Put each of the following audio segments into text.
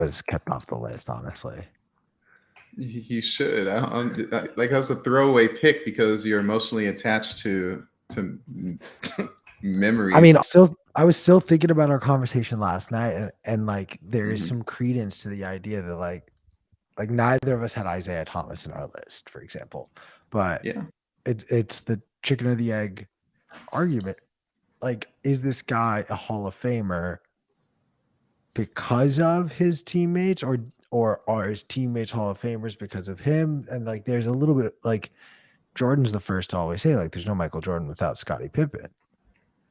was kept off the list, honestly. You should. Like that was a throwaway pick because you're emotionally attached to I mean, memories. I was still thinking about our conversation last night, and like there is Mhm. some credence to the idea that like neither of us had Isaiah Thomas in our list, for example, but Yeah. it's the chicken or the egg argument. Like, is this guy a Hall of Famer because of his teammates, or are his teammates Hall of Famers because of him? And like, there's a little bit like Jordan's the first to always say like, there's no Michael Jordan without Scottie Pippen,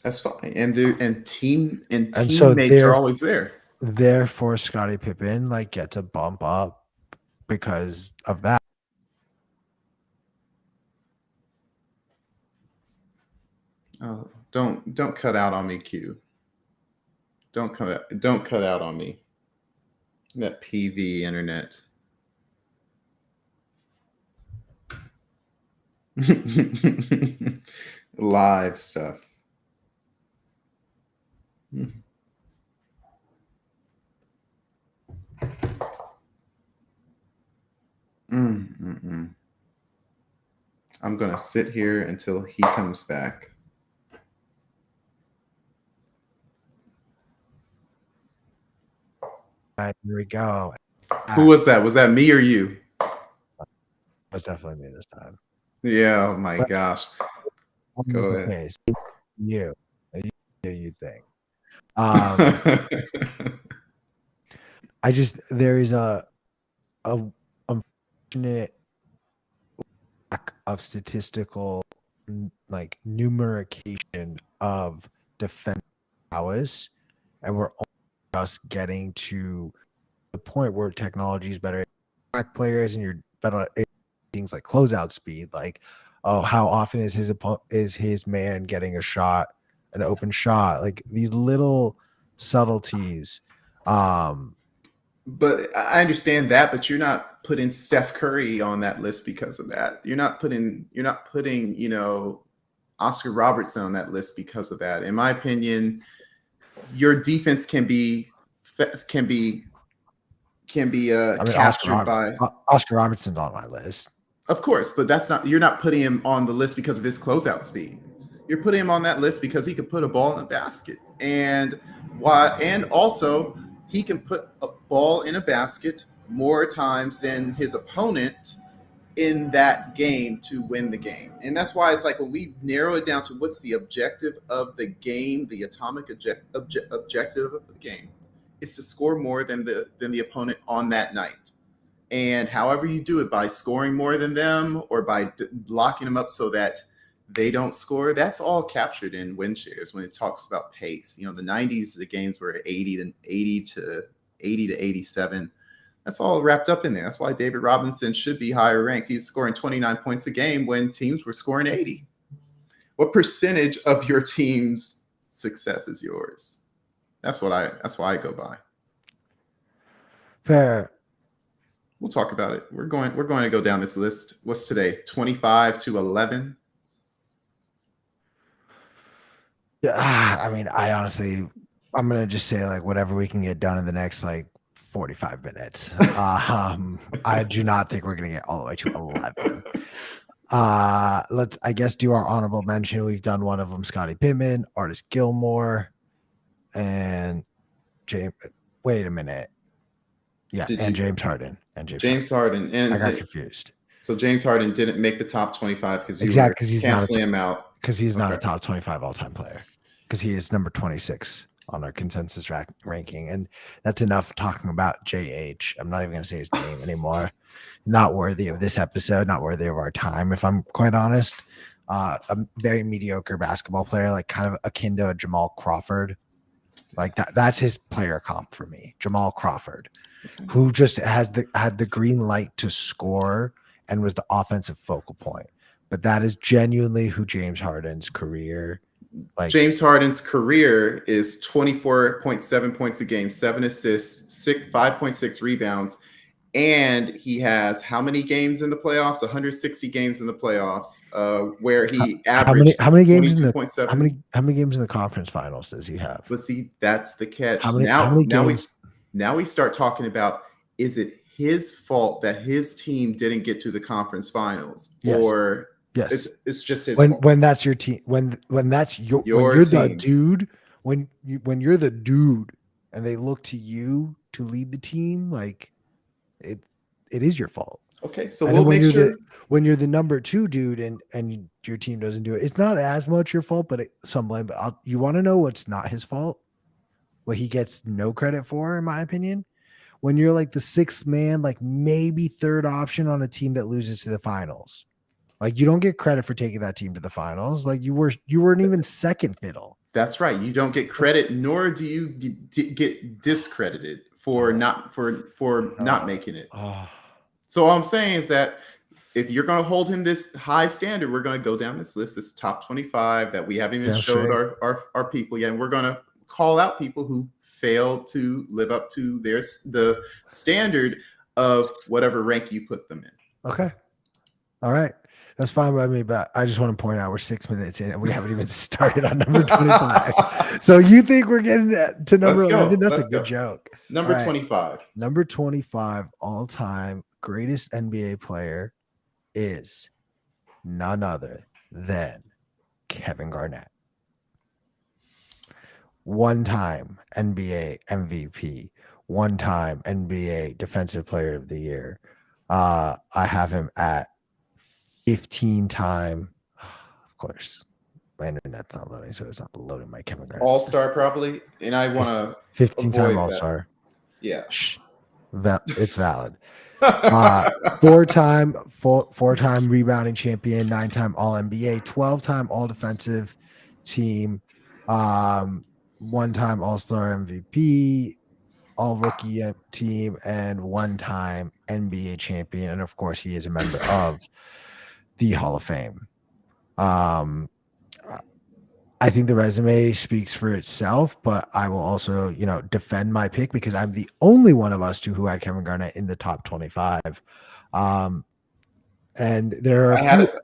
That's fine. And and so teammates are always there. therefore Scottie Pippen like gets a bump up because of that. Oh, don't cut out on me, Q. Don't cut out on me. That PV internet. Live stuff. Mm-mm-mm. I'm gonna sit here until he comes back. Right, here we go. Who was that? Was that me or you? It was definitely me this time. Yeah. Oh my But gosh. Go ahead. okay, you you think? I just there is a unfortunate lack of statistical like numerication of defense prowess, and we're just getting to the point where technology is better at track players, and you're better at things like closeout speed. Like, oh, how often is his man getting a shot, an open shot? Like these little subtleties. But I understand that, but you're not putting Steph Curry on that list because of that. You're not putting, Oscar Robertson on that list because of that. In my opinion, your defense can be I mean, captured by, Oscar Robertson's on my list. of course, but you're not putting him on the list because of his closeout speed. You're putting him on that list because he could put a ball in the basket. And also he can put a ball in a basket more times than his opponent in that game to win the game. And that's why it's like when we narrow it down to what's the objective of the game, the atomic objective of the game, is to score more than the opponent on that night. And however you do it, by scoring more than them or by locking them up so that they don't score, that's all captured in win shares when it talks about pace. The 90s, the games were 80 to 87. That's all wrapped up in there. That's why David Robinson should be higher ranked. He's scoring 29 points a game when teams were scoring 80. What percentage of your team's success is yours? That's why I go by. Fair. We'll talk about it. We're going to go down this list. What's today? 25 to 11. Yeah, I mean, I'm gonna just say like whatever we can get done in the next like 45 minutes. I do not think we're gonna get all the way to 11. Let's, I guess, do our honorable mention. We've done one of them: Scottie Pippen, Artis Gilmore, and James. Wait a minute. Yeah, James Harden. James Harden. And I got confused. So James Harden didn't make the top 25 because you were he's canceling him out. Because he's not a top 25 all-time player. Because he is number 26 on our consensus ranking. And that's enough talking about JH. I'm not even going to say his name anymore. Not worthy of this episode, not worthy of our time, if I'm quite honest. A very mediocre basketball player, like kind of akin to Jamal Crawford. Like that's his player comp for me. Jamal Crawford, who just had the green light to score and was the offensive focal point. But that is genuinely who James Harden's career, like James Harden's career is 24.7 points a game, 7 assists, 5.6 rebounds, and he has how many games in the playoffs? 160 games in the playoffs, where he averaged how many games in the 22.7. how many games in the conference finals does he have? But see, that's the catch. How many games? Now we start talking about, is it his fault that his team didn't get to the conference finals, Yes. or Yes. it's just his When fault? when that's your team, when that's when Your you're the team. dude, when you're the dude and they look to you to lead the team, like it it is your fault. Okay, so And we'll then make sure. when you're the number two dude and your team doesn't do it, it's not as much your fault, but some blame. But you want to know what's not his fault? What he gets no credit for, in my opinion, when you're like the sixth man, like maybe third option on a team that loses to the finals. Like you don't get credit for taking that team to the finals. Like you weren't even second fiddle. That's right. You don't get credit, nor do you get discredited for not making it. So all I'm saying is that if you're going to hold him this high standard, we're going to go down this list, this top 25 that we haven't even Damn showed straight. our people yet. And we're going to call out people who failed to live up to the standard of whatever rank you put them in. Okay. All right. That's fine by me, but I just want to point out we're 6 minutes in and we haven't even started on number 25. So you think we're getting to number Let's go. 11? That's a Let's good go. joke. Number All right. 25. Number 25 all time greatest NBA player is none other than Kevin Garnett. One time NBA MVP, one time NBA Defensive Player of the Year. I have him at 15-time. Of course, my internet's not loading, so it's not loading my Kevin Garnett. All-star probably, and I want to 15-time All-Star. Yeah, it's valid. Four-time rebounding champion, 9-time All-NBA, 12-time All-Defensive Team, one-time All-Star MVP, All-Rookie Team, and one-time NBA champion. And of course, he is a member of the Hall of Fame. I think the resume speaks for itself, but I will also, defend my pick because I'm the only one of us two who had Kevin Garnett in the top 25. And there are I had it.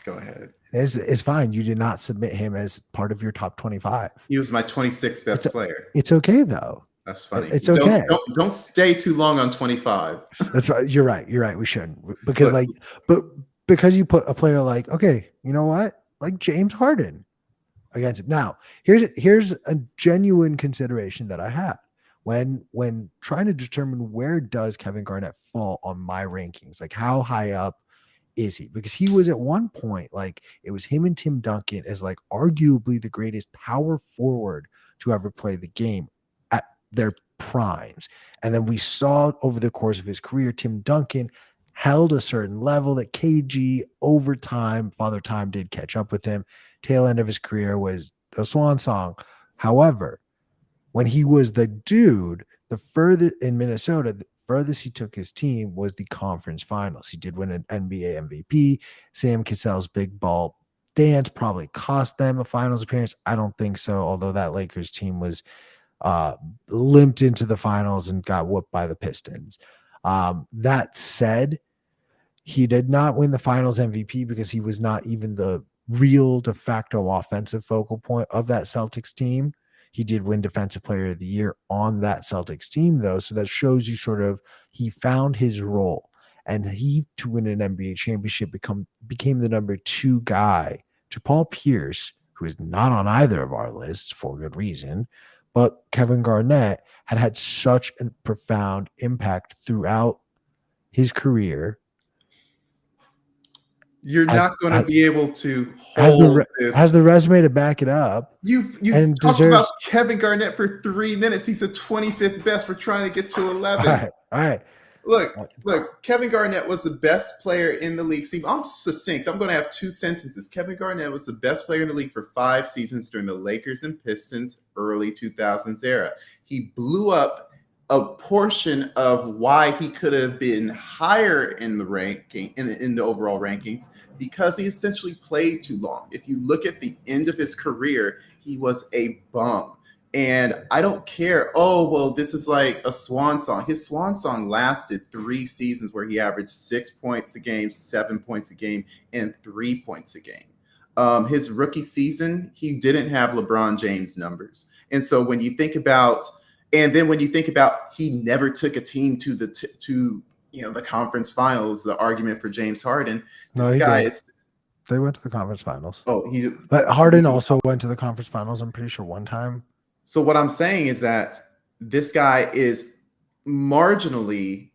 Go ahead. It's fine. You did not submit him as part of your top 25. He was my 26th best player. It's okay though. That's funny. It's okay. Don't stay too long on 25. That's right. You're right. We shouldn't because but because you put a player like, okay, you know what? Like James Harden against him. Now, here's a genuine consideration that I had when trying to determine where does Kevin Garnett fall on my rankings, like how high up is he? Because he was at one point like it was him and Tim Duncan as like arguably the greatest power forward to ever play the game at their primes. And then we saw over the course of his career, Tim Duncan held a certain level that KG over time, Father Time did catch up with him. Tail end of his career was a swan song. However, when he was the dude, the furthest in Minnesota, the furthest he took his team was the conference finals. He did win an NBA MVP. Sam Cassell's big ball dance probably cost them a finals appearance. I don't think so, although that Lakers team was limped into the finals and got whooped by the Pistons. That said, he did not win the finals MVP because he was not even the real de facto offensive focal point of that Celtics team. He did win Defensive Player of the Year on that Celtics team, though. So that shows you sort of he found his role. And he, to win an NBA championship, became the number 2 guy to Paul Pierce, who is not on either of our lists for good reason. But Kevin Garnett had such a profound impact throughout his career. You're not going to be able to hold this. Has the resume to back it up. You've talked about Kevin Garnett for 3 minutes. He's the 25th best. We're trying to get to 11. All right. Look, Kevin Garnett was the best player in the league. See, I'm succinct. I'm going to have 2 sentences. Kevin Garnett was the best player in the league for 5 seasons during the Lakers and Pistons early 2000s era. He blew up a portion of why he could have been higher in the ranking, in the overall rankings, because he essentially played too long. If you look at the end of his career, he was a bum. And I don't care. Oh, well, this is like a swan song. His swan song lasted 3 seasons where he averaged 6 points a game, 7 points a game, and 3 points a game. His rookie season, he didn't have LeBron James numbers. And so when you think about And then when you think about, he never took a team to the conference finals. The argument for James Harden. No, This he guy did. is. They went to the conference finals. Oh, But Harden also went to the conference finals, I'm pretty sure, one time. So what I'm saying is that this guy is marginally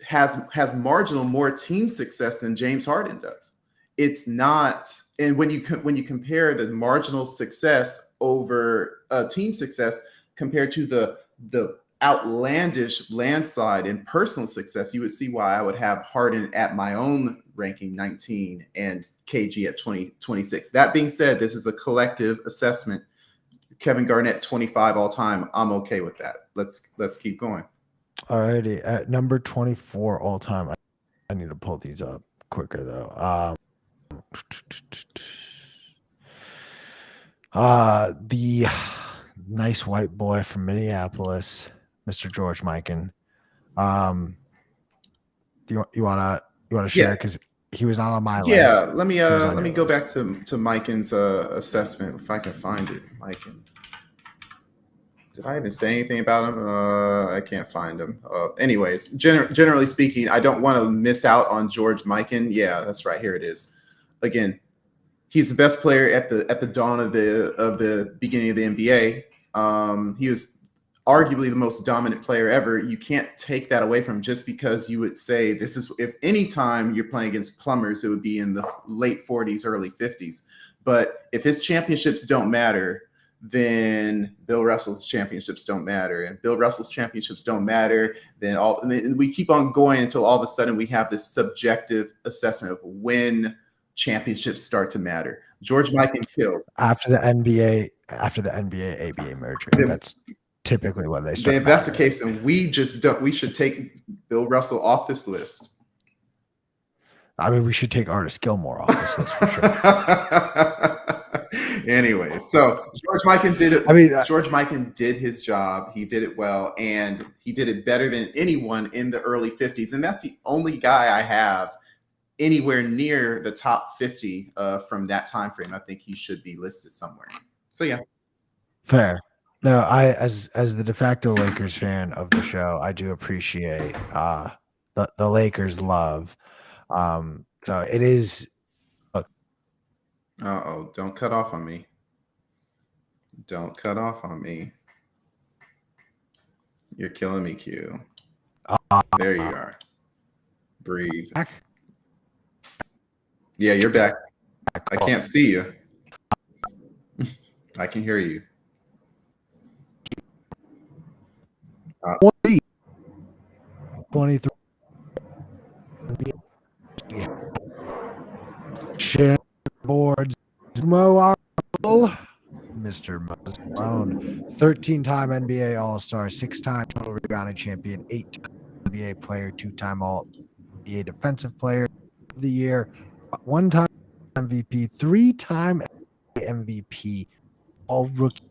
has marginal more team success than James Harden does. It's not, and when you compare the marginal success over team success compared to the outlandish landslide and personal success, you would see why I would have Harden at my own ranking 19 and KG at 26. That being said, this is a collective assessment. Kevin Garnett 25 all time. I'm okay with that. Let's keep going. Alrighty, at number 24 all time. I need to pull these up quicker though. The nice white boy from Minneapolis, Mr. George Mikan. Do you wanna share, because he was not on my list. Yeah, let me go back to Mikan's assessment if I can find it. Mikan. Did I even say anything about him? I can't find him. Anyways, generally speaking, I don't want to miss out on George Mikan. Yeah, that's right. Here it is. Again, he's the best player at the dawn of the beginning of the NBA. He was arguably the most dominant player ever. You can't take that away from him just because you would say this is, if any time you're playing against plumbers, it would be in the late 40s, early 50s. But if his championships don't matter, then Bill Russell's championships don't matter. And Bill Russell's championships don't matter. And we keep on going until all of a sudden we have this subjective assessment of when championships start to matter. George Mikan killed. After the NBA ABA merger. That's typically what they start. If that's the case, then we should take Bill Russell off this list. I mean, we should take Artis Gilmore off this list for sure. Anyway, so George Mikan did it. I mean, George Mikan did his job. He did it well, and he did it better than anyone in the early 50s. And that's the only guy I have anywhere near the top 50 from that time frame. I think he should be listed somewhere. So yeah, fair. No, I as the de facto Lakers fan of the show, I do appreciate the Lakers love. So it is. Uh-oh, don't cut off on me. Don't cut off on me. You're killing me, Q. There you are. Breathe. Back? Yeah, you're back. I can't see you. I can hear you. 23. Share boards. Mr. Moses Malone, 13-time NBA All-Star, 6-time total rebounding champion, 8-time NBA player, 2-time All-NBA Defensive Player of the Year, 1-time MVP, 3-time MVP, All-Rookie,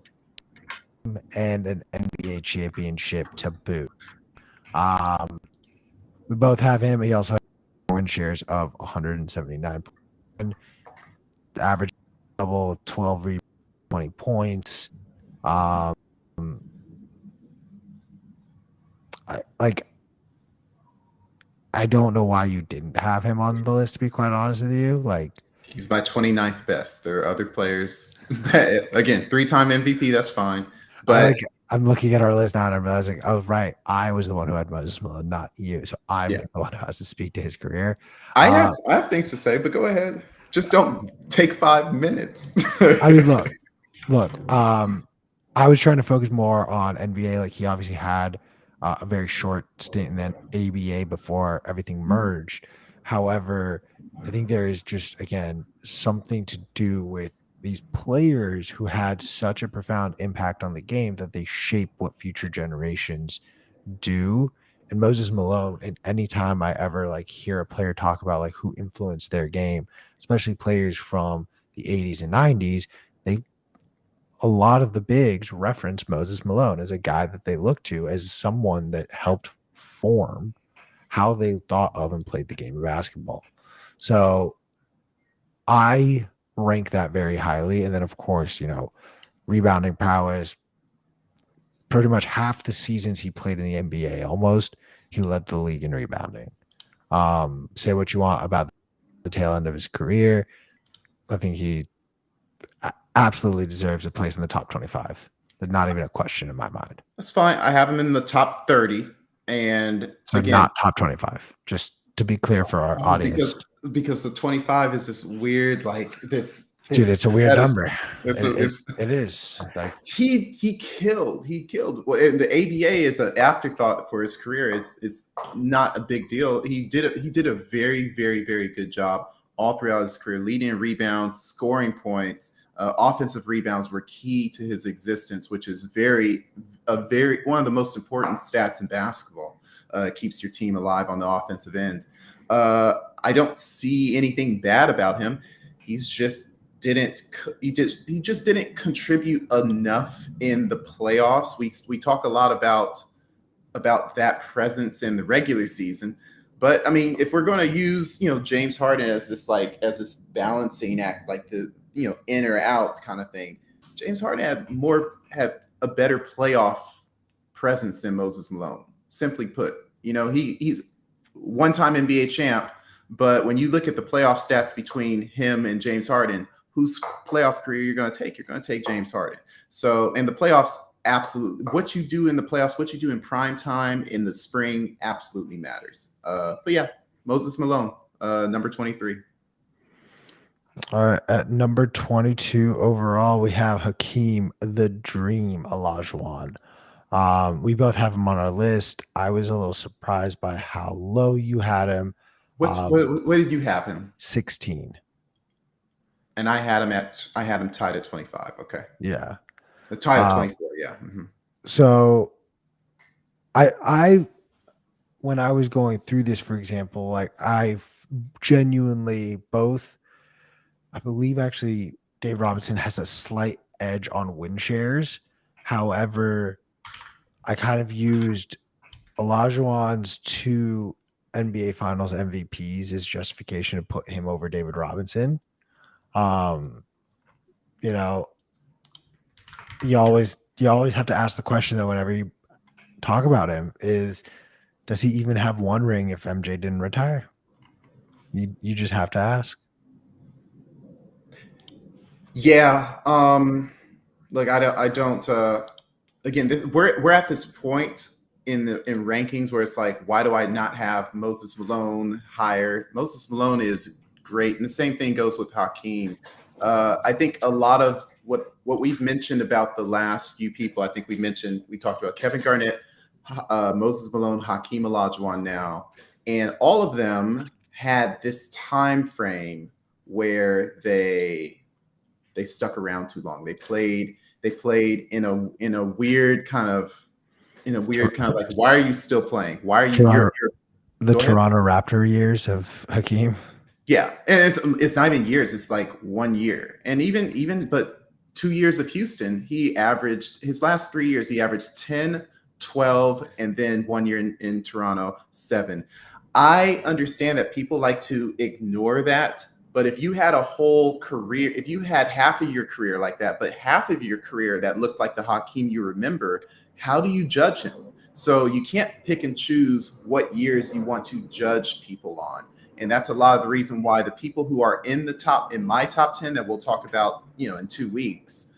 and an NBA championship to boot. We both have him. He also has win shares of 179. Average double, 12 rebounds, 20 points. I don't know why you didn't have him on the list, to be quite honest with you. Like, he's my 29th best. There are other players that, again, 3-time MVP, that's fine. But I'm looking at our list now and I'm realizing, oh, right, I was the one who had Moses Malone, not you. So I'm the one who has to speak to his career. I have things to say, but go ahead. Just don't take 5 minutes. I mean, look. I was trying to focus more on NBA. Like, he obviously had a very short stint in then ABA before everything merged. However, I think there is just, again, something to do with these players who had such a profound impact on the game that they shape what future generations do. And Moses Malone, and anytime I ever hear a player talk about who influenced their game, especially players from the 80s and 90s, a lot of the bigs reference Moses Malone as a guy that they look to as someone that helped form how they thought of and played the game of basketball. So I rank that very highly. And then, of course, rebounding prowess, pretty much half the seasons he played in the NBA, almost, he led the league in rebounding. Say what you want about the tail end of his career. I think he absolutely deserves a place in the top 25. There's not even a question in my mind. That's fine. I have him in the top 30. And So again, not top 25, just to be clear for our audience. Because the 25 is this weird, like this. Dude, it's a weird number. It is. Like he killed. Well, and the ABA is an afterthought for his career. Is not a big deal. He did a very, very, very good job all throughout his career, leading in rebounds, scoring points. Offensive rebounds were key to his existence, which is one of the most important stats in basketball. Keeps your team alive on the offensive end. I don't see anything bad about him. He just didn't contribute enough in the playoffs. We talk a lot about that presence in the regular season. But I mean, if we're going to use, James Harden as this balancing act, like the, in or out kind of thing, James Harden had a better playoff presence than Moses Malone. Simply put, he's one-time NBA champ, but when you look at the playoff stats between him and James Harden, whose playoff career you're going to take? You're going to take James Harden. So in the playoffs, absolutely. What you do in the playoffs, what you do in prime time in the spring absolutely matters. But yeah, Moses Malone, number 23. All right, at number 22 overall, we have Hakeem the Dream Olajuwon. We both have him on our list. I was a little surprised by how low you had him. What did you have him? 16. And I had him tied at 25. Okay. Yeah. Tied at 24. Yeah. Mm-hmm. So I when I was going through this, for example, like I genuinely I believe actually Dave Robinson has a slight edge on win shares. However, I kind of used Olajuwon's 2 NBA Finals MVPs as justification to put him over David Robinson. You always have to ask the question though whenever you talk about him is, does he even have one ring if MJ didn't retire? You just have to ask. Yeah. Look, I don't. Again, we're at this point in rankings where it's like, why do I not have Moses Malone higher? Moses Malone is great, and the same thing goes with Hakeem. I think a lot of what we've mentioned about the last few people, I think we talked about Kevin Garnett, Moses Malone, Hakeem Olajuwon now, and all of them had this time frame where they stuck around too long. They played in a weird kind of like, why are you still playing? Why are you the Toronto Raptor years of Hakeem? Yeah, and it's not even years. It's like 1 year, and but 2 years of Houston, his last 3 years, he averaged 10, 12, and then 1 year in Toronto, 7. I understand that people like to ignore that, but if you had a whole career, if you had half of your career like that, but half of your career that looked like the Hakeem you remember, how do you judge him? So you can't pick and choose what years you want to judge people on. And that's a lot of the reason why the people who are in my top 10 that we'll talk about, in 2 weeks,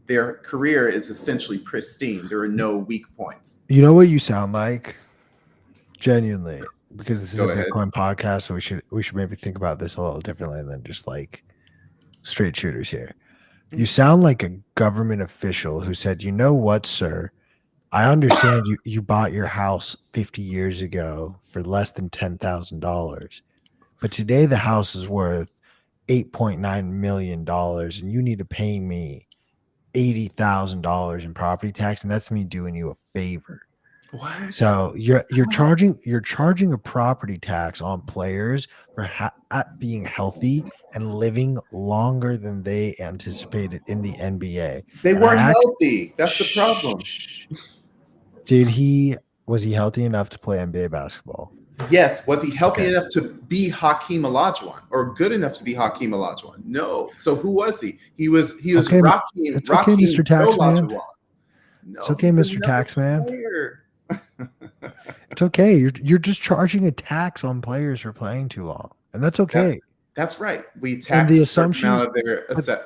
their career is essentially pristine. There are no weak points. You know what you sound like? Genuinely, because this is Go a ahead. Bitcoin podcast, so we should maybe think about this a little differently than just like straight shooters here. You sound like a government official who said, "You know what, sir? I understand you bought your house 50 years ago for less than $10,000, but today the house is worth $8.9 million, and you need to pay me $80,000 in property tax, and that's me doing you a favor." What? So you're charging a property tax on players for being healthy and living longer than they anticipated in the NBA. They weren't healthy. That's the problem. Was he healthy enough to play NBA basketball? Yes. Was he healthy enough to be Hakeem Olajuwon, or good enough to be Hakeem Olajuwon? No. So who was he? He was okay, Raheem Mr. Taxman. Olajuwon. It's No, okay, he's Mr. another Taxman. player. It's okay. You're just charging a tax on players for playing too long, and that's That's okay. that's right. We And tax the a certain assumption, amount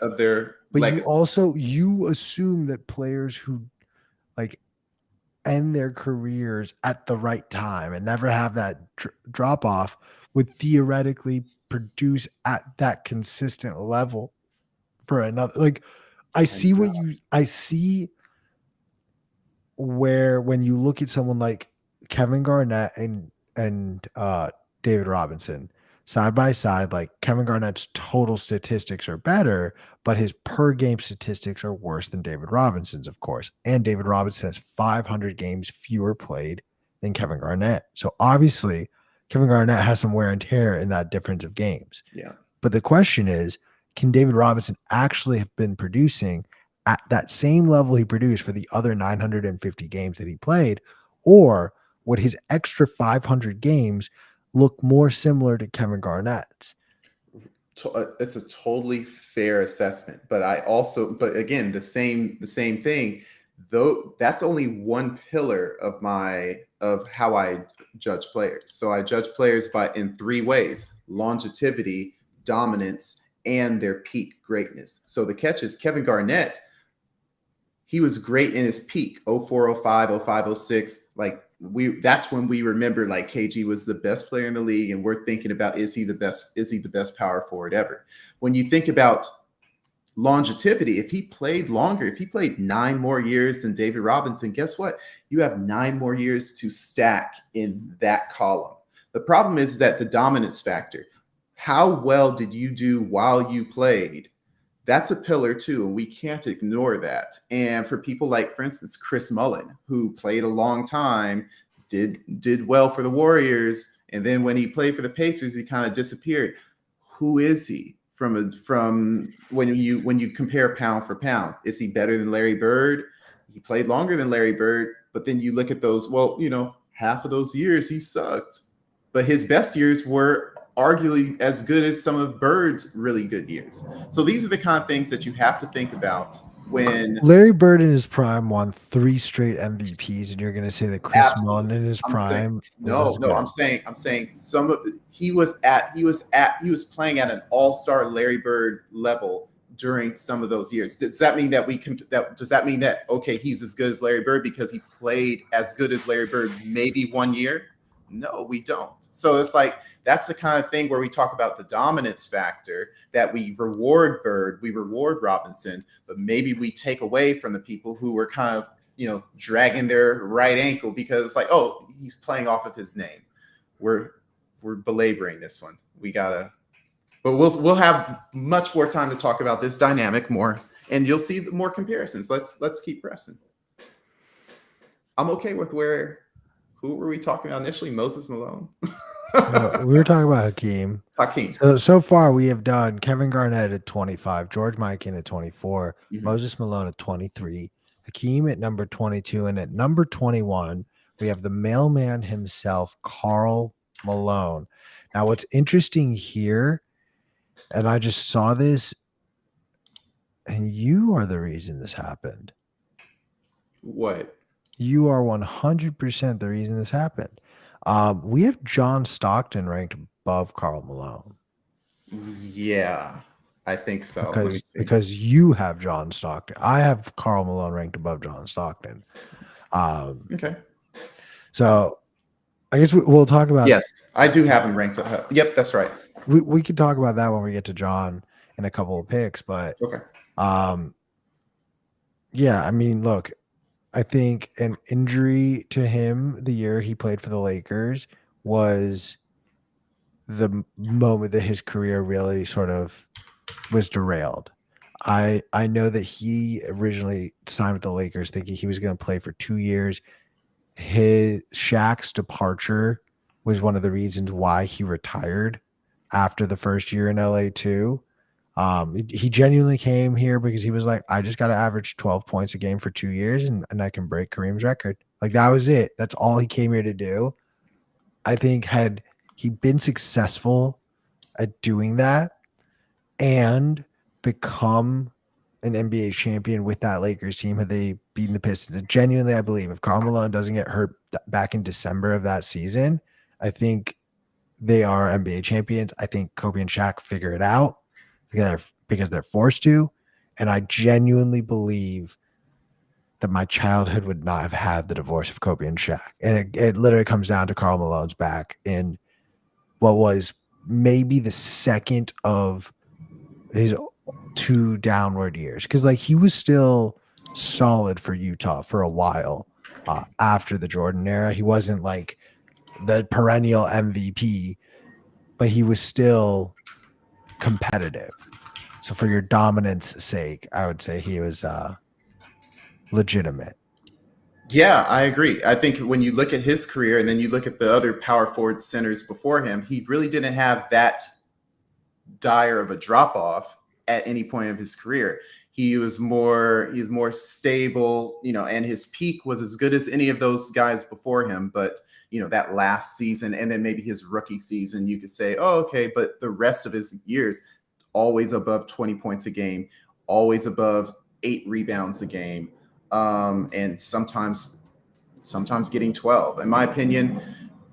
of their but you legacy. also you assume that players who like end their careers at the right time and never have that drop off would theoretically produce at that consistent level for another. Like I know. I see where when you look at someone like Kevin Garnett and David Robinson side by side, like Kevin Garnett's total statistics are better, but his per game statistics are worse than David Robinson's, of course. And David Robinson has 500 games fewer played than Kevin Garnett. So obviously, Kevin Garnett has some wear and tear in that difference of games. Yeah. But the question is, can David Robinson actually have been producing at that same level he produced for the other 950 games that he played? Or would his extra 500 games look more similar to Kevin Garnett's? It's a totally fair assessment, but but again, the same thing. Though that's only one pillar of how I judge players. So I judge players in three ways: longevity, dominance, and their peak greatness. So the catch is Kevin Garnett. He was great in his peak, 04, 05, 05, 06. Like that's when we remember like KG was the best player in the league, and we're thinking about is he the best power forward ever? When you think about longevity, if he played longer, if he played 9 more years than David Robinson, guess what? You have 9 more years to stack in that column. The problem is that the dominance factor. How well did you do while you played? That's a pillar too, and we can't ignore that. And for people like, for instance, Chris Mullin, who played a long time, did well for the Warriors, and then when he played for the Pacers, he kind of disappeared. Who is he from when you compare pound for pound? Is he better than Larry Bird? He played longer than Larry Bird, but then you look at those. Well, half of those years he sucked, but his best years were arguably as good as some of Bird's really good years. So these are the kind of things that you have to think about when Larry Bird in his prime won 3 straight MVPs, and you're going to say that Chris Mullin absolutely. in his I'm saying prime was no, as no. good. I'm saying some of he was playing at an all-star Larry Bird level during some of those years. Does that mean that does that mean that okay, he's as good as Larry Bird because he played as good as Larry Bird maybe 1 year? No, we don't. So it's like that's the kind of thing where we talk about the dominance factor, that we reward Bird, we reward Robinson, but maybe we take away from the people who were kind of dragging their right ankle because it's like, oh, he's playing off of his name. We're belaboring this one. But we'll have much more time to talk about this dynamic more, and you'll see more comparisons. Let's keep pressing. I'm okay with who were we talking about initially? Moses Malone? We were talking about Hakeem. Hakeem. So far we have done Kevin Garnett at 25, George Mikan at 24, Moses Malone at 23, Hakeem at number 22, and at number 21 we have the mailman himself, Karl Malone. Now what's interesting here, and I just saw this, and you are the reason this happened. What? You are 100% the reason this happened. We have John Stockton ranked above Karl Malone. Yeah, I think so. Because you have John Stockton. I have Karl Malone ranked above John Stockton. Okay. So I guess we'll talk about. Yes, I do have him ranked. Yep, that's right. We could talk about that when we get to John in a couple of picks. But okay. Yeah, I mean, look, I think an injury to him the year he played for the Lakers was the moment that his career really sort of was derailed. I know that he originally signed with the Lakers thinking he was going to play for 2 years. Shaq's departure was one of the reasons why he retired after the first year in LA too. He genuinely came here because he was like, I just got to average 12 points a game for 2 years and I can break Kareem's record. Like that was it. That's all he came here to do. I think had he been successful at doing that and become an NBA champion with that Lakers team, had they beating the Pistons. And genuinely, I believe if Karl Malone doesn't get hurt back in December of that season, I think they are NBA champions. I think Kobe and Shaq figure it out because they're forced to. And I genuinely believe that my childhood would not have had the divorce of Kobe and Shaq. And it literally comes down to Karl Malone's back in what was maybe the second of his 2 downward years. Because like he was still solid for Utah for a while after the Jordan era. He wasn't like the perennial MVP, but he was still competitive. So for your dominance sake, I would say he was legitimate. Yeah, I agree. I think when you look at his career and then you look at the other power forward centers before him, he really didn't have that dire of a drop off at any point of his career. He was more stable, and his peak was as good as any of those guys before him. But that last season and then maybe his rookie season, you could say, oh, okay, but the rest of his years, always above 20 points a game, always above 8 rebounds a game. And sometimes getting 12. In my opinion,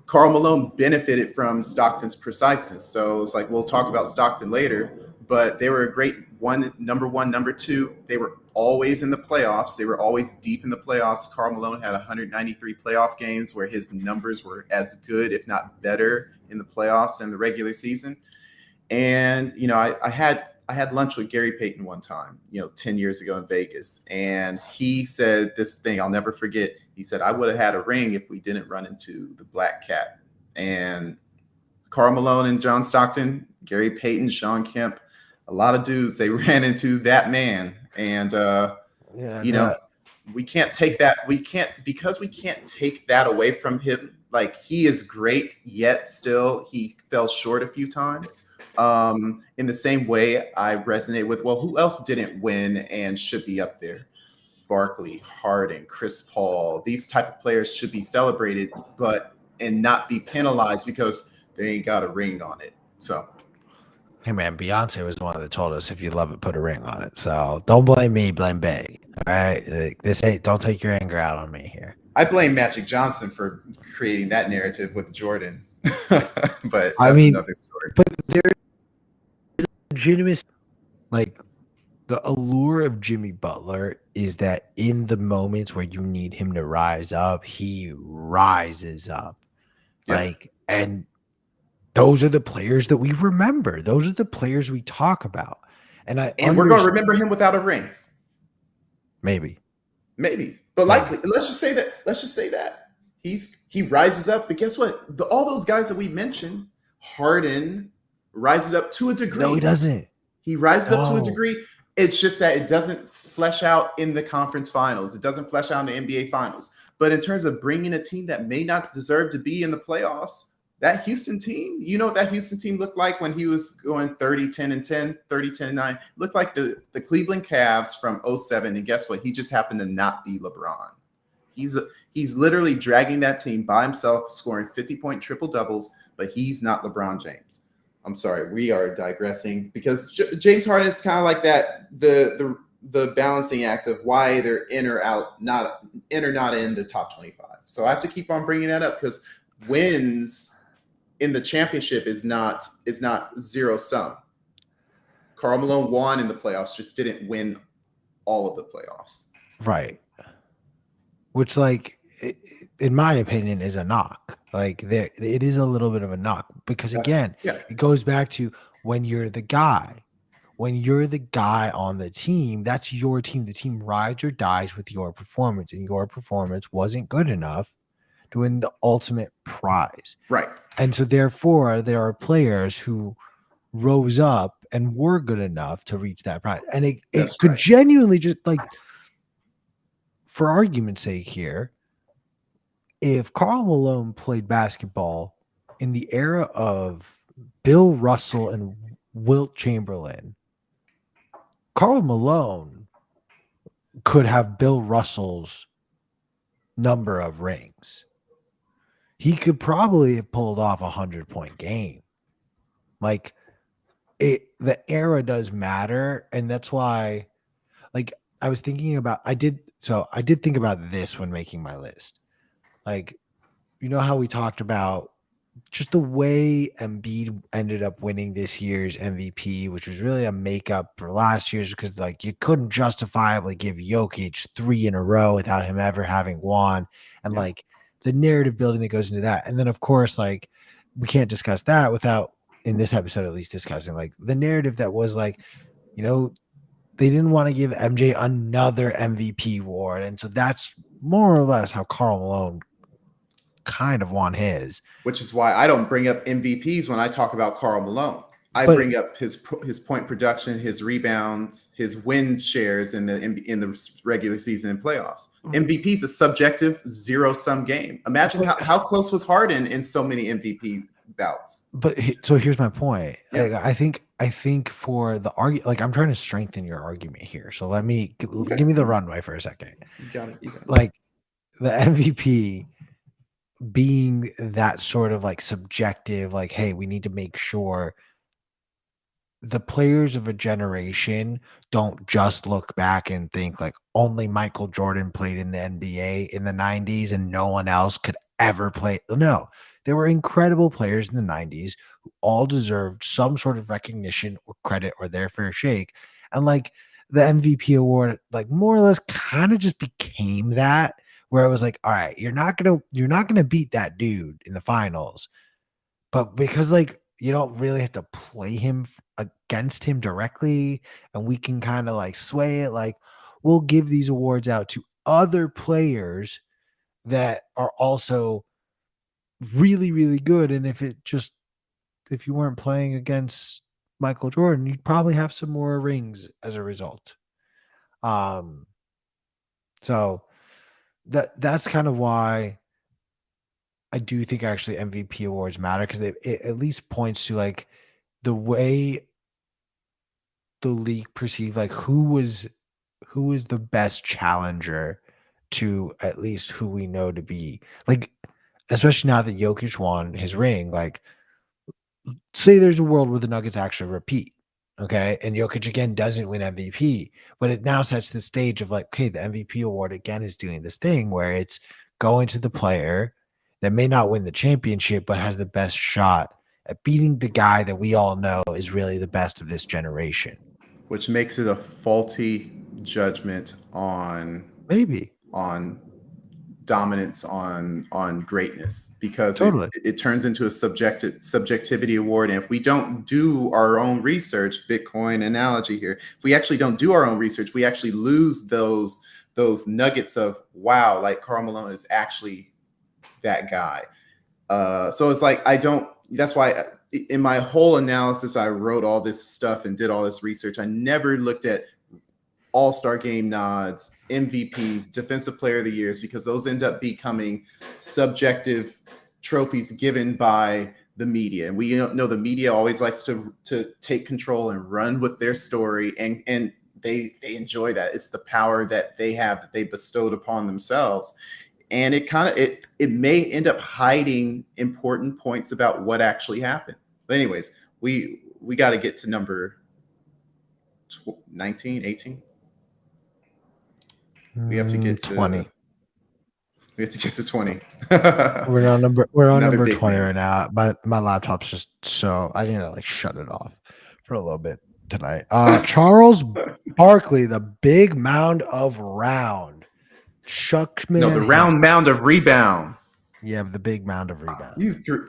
Karl Malone benefited from Stockton's preciseness. So it's like, we'll talk about Stockton later, but they were a great number one, number two. They were always in the playoffs. They were always deep in the playoffs. Karl Malone had 193 playoff games where his numbers were as good, if not better, in the playoffs and the regular season. And, I had lunch with Gary Payton one time, 10 years ago in Vegas. And he said this thing I'll never forget. He said, I would have had a ring if we didn't run into the Black Cat. And Karl Malone and John Stockton, Gary Payton, Sean Kemp, a lot of dudes, they ran into that man. And, we can't take that. Because we can't take that away from him. Like, he is great, yet still he fell short a few times. In the same way, I resonate with, well, who else didn't win and should be up there? Barkley, Harden, Chris Paul. These type of players should be celebrated, and not be penalized because they ain't got a ring on it. So, hey man, Beyonce was the one that told us if you love it, put a ring on it. So don't blame me, blame Bay. All right, don't take your anger out on me here. I blame Magic Johnson for creating that narrative with Jordan, but that's another story. But there's legitimate, like, the allure of Jimmy Butler is that in the moments where you need him to rise up, he rises up. Yep. Like, and those are the players that we remember. Those are the players we talk about. And we're going to remember him without a ring. Maybe. But likely, let's just say that he rises up. But guess what? All those guys that we mentioned, Harden rises up to a degree. No, he doesn't. He rises up to a degree. It's just that it doesn't flesh out in the conference finals. It doesn't flesh out in the NBA finals. But in terms of bringing a team that may not deserve to be in the playoffs, that Houston team, what that Houston team looked like when he was going 30, 10, and 10, 30, 10, and 9, looked like the Cleveland Cavs from 07. And guess what? He just happened to not be LeBron. He's literally dragging that team by himself, scoring 50-point triple doubles, but he's not LeBron James. I'm sorry, we are digressing because James Harden is kind of like that, the balancing act of why they're in or out, not in or not in the top 25. So I have to keep on bringing that up because wins in the championship is not zero sum. Karl Malone won in the playoffs, just didn't win all of the playoffs. Right. Which, like, in my opinion, is a knock. Like, it is a little bit of a knock because, again, it goes back to when you're the guy. When you're the guy on the team, that's your team. The team rides or dies with your performance, and your performance wasn't good enough to win the ultimate prize. Right. And so, therefore, there are players who rose up and were good enough to reach that prize. And it could genuinely just, like, for argument's sake here, if Karl Malone played basketball in the era of Bill Russell and Wilt Chamberlain, Karl Malone could have Bill Russell's number of rings. He could probably have pulled off a 100-point game. Like, the era does matter, and that's why, like, I was thinking about, I did So I did think about this when making my list. Like, you know how we talked about just the way Embiid ended up winning this year's MVP, which was really a makeup for last year's because like you couldn't justifiably give Jokic 3 in a row without him ever having won, and Yeah. like the narrative building that goes into that. And then of course, like we can't discuss that without in this episode at least discussing like the narrative that was like, you know, they didn't want to give MJ another MVP award. And so that's more or less how Karl Malone kind of won his. Which is why I don't bring up MVPs when I talk about Karl Malone. I But bring up his point production, his rebounds, his win shares in the regular season and playoffs. MVP is a subjective zero sum game. Imagine how close was Harden in so many MVP bouts. But so here's my point. Yeah. Like, I think for the argument, like I'm trying to strengthen your argument here. So let me Okay. give me the runway for a second. You got it. You got it. Like the MVP being that sort of like subjective, like, hey, we need to make sure the players of a generation don't just look back and think like only Michael Jordan played in the NBA in the 90s and no one else could ever play. No, there were incredible players in the 90s who all deserved some sort of recognition or credit or their fair shake. And like the MVP award, like more or less kind of just became that where it was like, all right, you're not gonna beat that dude in the finals. But because like you don't really have to play him against him directly, and we can kind of like sway it, like we'll give these awards out to other players that are also really, really good. And if you weren't playing against Michael Jordan, you'd probably have some more rings as a result. Um, so that's kind of why I do think actually MVP awards matter because it at least points to like the way the league perceived like who was the best challenger to at least who we know to be like, especially now that Jokic won his ring. Like, say there's a world where the Nuggets actually repeat, okay, and Jokic again doesn't win MVP, but it now sets the stage of like, okay, the MVP award again is doing this thing where it's going to the player that may not win the championship but has the best shot at beating the guy that we all know is really the best of this generation. Which makes it a faulty judgment Maybe. on dominance on greatness because Totally. it turns into a subjectivity award. And if we don't do our own research, Bitcoin analogy here, if we actually don't do our own research, we actually lose those nuggets of wow, like Karl Malone is actually that guy. So it's like that's why in my whole analysis I wrote all this stuff and did all this research. I never looked at all-star game nods, MVPs, defensive player of the years, because those end up becoming subjective trophies given by the media. And we know the media always likes to take control and run with their story, and they enjoy that. It's the power that they have that they bestowed upon themselves. And it may end up hiding important points about what actually happened. But anyways, we got to get to number 19, 18. We have to get to 20. We have to get to 20. We're on number 20 man. right now. My laptop's just so I need to like shut it off for a little bit tonight. Charles Barkley, the big mound of round. Chuckman. No, the round mound of rebound. Yeah, the big mound of rebound. You threw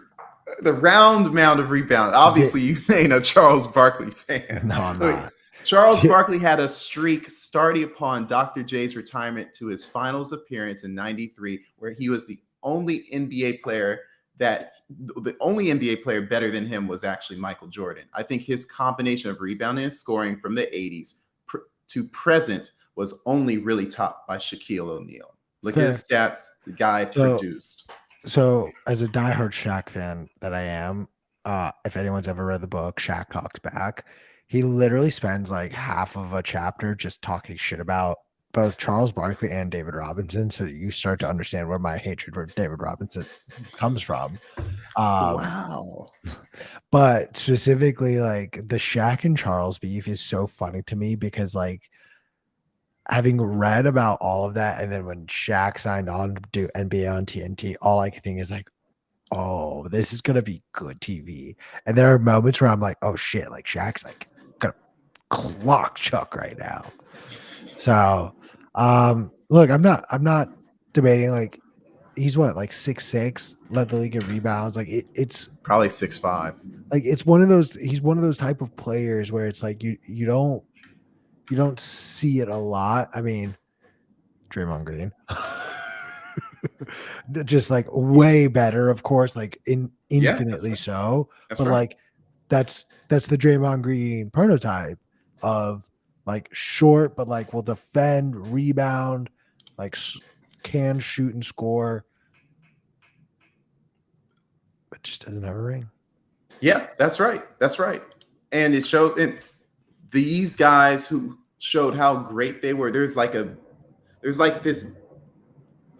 the round mound of rebound. Obviously, you ain't a Charles Barkley fan. No, I'm not. Charles Barkley had a streak starting upon Dr. J's retirement to his finals appearance in '93, where he was the only NBA player better than him was actually Michael Jordan. I think his combination of rebounding and scoring from the 80s to present was only really topped by Shaquille O'Neal. Look at his stats. The guy produced. So as a diehard Shaq fan that I am, if anyone's ever read the book, Shaq Talks Back, he literally spends like half of a chapter just talking shit about both Charles Barkley and David Robinson. So you start to understand where my hatred for David Robinson comes from. Wow. But specifically, like the Shaq and Charles beef is so funny to me because like having read about all of that, and then when Shaq signed on to do NBA on TNT, all I can think is like, oh, this is gonna be good TV. And there are moments where I'm like, oh shit, like Shaq's like gonna clock Chuck right now. So look, I'm not debating like he's what, like 6'6", led the league in rebounds. Like it's Probably 6'5". like it's one of those, he's one of those type of players where it's like you don't see it a lot. I mean, Draymond Green. Just like way better, of course, like Yeah, that's infinitely right. so. That's But right. like that's the Draymond Green prototype of like short, but like will defend, rebound, like can shoot and score, but just doesn't have a ring. Yeah, that's right. That's right. And it showed, and these guys who showed how great they were. There's like this,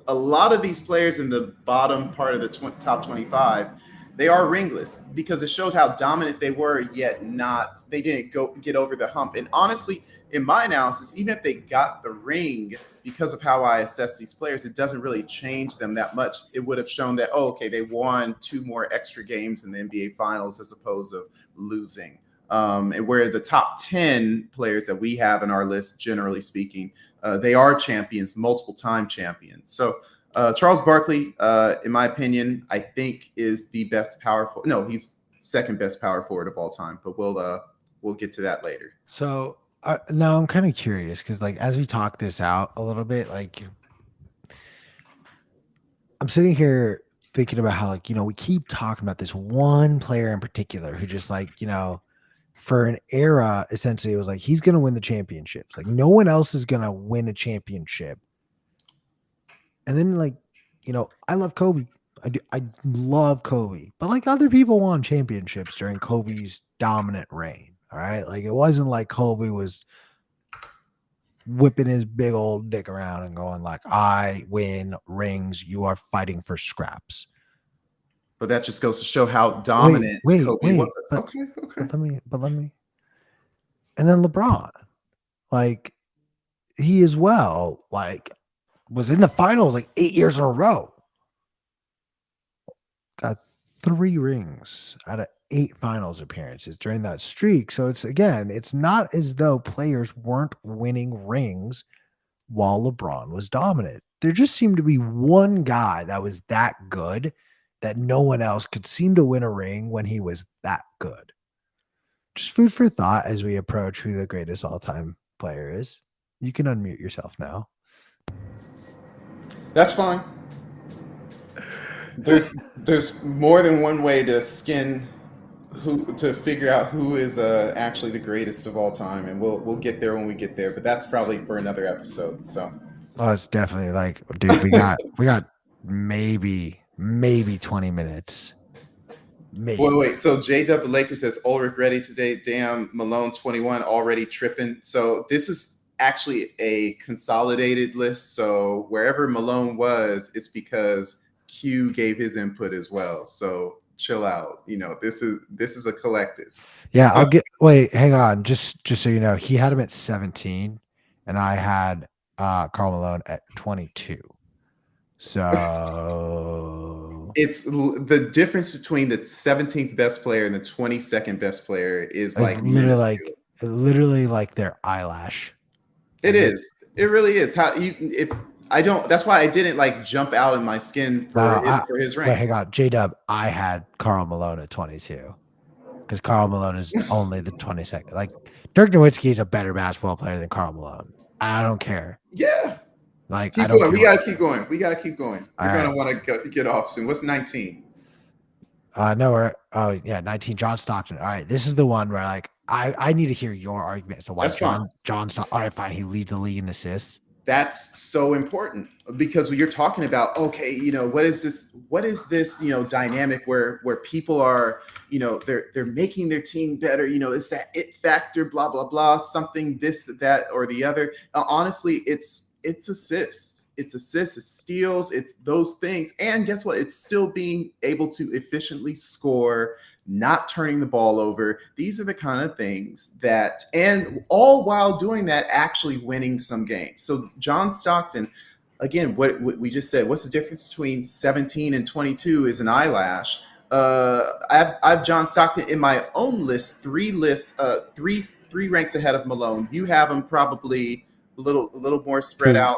a lot of these players in the bottom part of the top 25, they are ringless because it showed how dominant they were, yet not, they didn't get over the hump. And honestly, in my analysis, even if they got the ring, because of how I assess these players, it doesn't really change them that much. It would have shown that, oh, okay, they won 2 more extra games in the NBA Finals as opposed to losing. And where the top 10 players that we have in our list, generally speaking, they are champions, multiple time champions. So Charles Barkley, in my opinion, I think is the best power forward. No, he's second best power forward of all time. But we'll get to that later. So now I'm kind of curious because like as we talk this out a little bit, like I'm sitting here thinking about how like we keep talking about this one player in particular who just like for an era essentially it was like he's gonna win the championships, like no one else is gonna win a championship. And then like I love Kobe. I love Kobe, but like other people won championships during Kobe's dominant reign. All right, like it wasn't like Kobe was whipping his big old dick around and going like, I win rings, you are fighting for scraps. But that just goes to show how Wait, dominant wait, Kobe was. wait. But Okay, okay. but let me. And then LeBron, like he as well, like was in the finals like 8 years in a row. Got 3 rings out of 8 finals appearances during that streak. So it's not as though players weren't winning rings while LeBron was dominant. There just seemed to be one guy that was that good that no one else could seem to win a ring when he was that good. Just food for thought as we approach who the greatest all-time player is. You can unmute yourself now. That's fine. There's more than one way to skin who to figure out who is actually the greatest of all time, and we'll get there when we get there. But that's probably for another episode. So Oh, it's definitely like, dude, we got maybe 20 minutes. Maybe. wait. So J-Dub the Lakers says Ulrich ready today. Damn, Malone 21 already tripping. So this is actually a consolidated list. So wherever Malone was, it's because Q gave his input as well. So chill out. This is a collective. Yeah, So wait, hang on. Just so you know, he had him at 17 and I had Karl Malone at 22. So it's the difference between the 17th best player and the 22nd best player is it's like minuscule. literally like their eyelash. It Like is. It really is. How you if I don't. That's why I didn't like jump out in my skin for his wait, hang ranks. on. J-Dub, I had Karl Malone at 22 because Karl Malone is only the 22nd. Like Dirk Nowitzki is a better basketball player than Karl Malone. I don't care. Yeah. Like I Keep don't going. care. We gotta keep going. We gotta keep going. All You're right. gonna want to get off soon. What's 19? No, oh yeah, 19. John Stockton. All right, this is the one where like I need to hear your argument. So why That's fine. John Stockton? All right, fine. He leads the league in assists. That's so important because when you're talking about, okay, what is this dynamic where people are, they're making their team better, it's that it factor, blah blah blah, something this, that, or the other. Honestly, it's assists. it's assists, it's steals, it's those things. And guess what? It's still being able to efficiently score, not turning the ball over. These are the kind of things that, and all while doing that, actually winning some games. So John Stockton, again, what we just said, what's the difference between 17 and 22 is an eyelash. I've John Stockton in my own list, three three ranks ahead of Malone. You have him probably a little more spread out.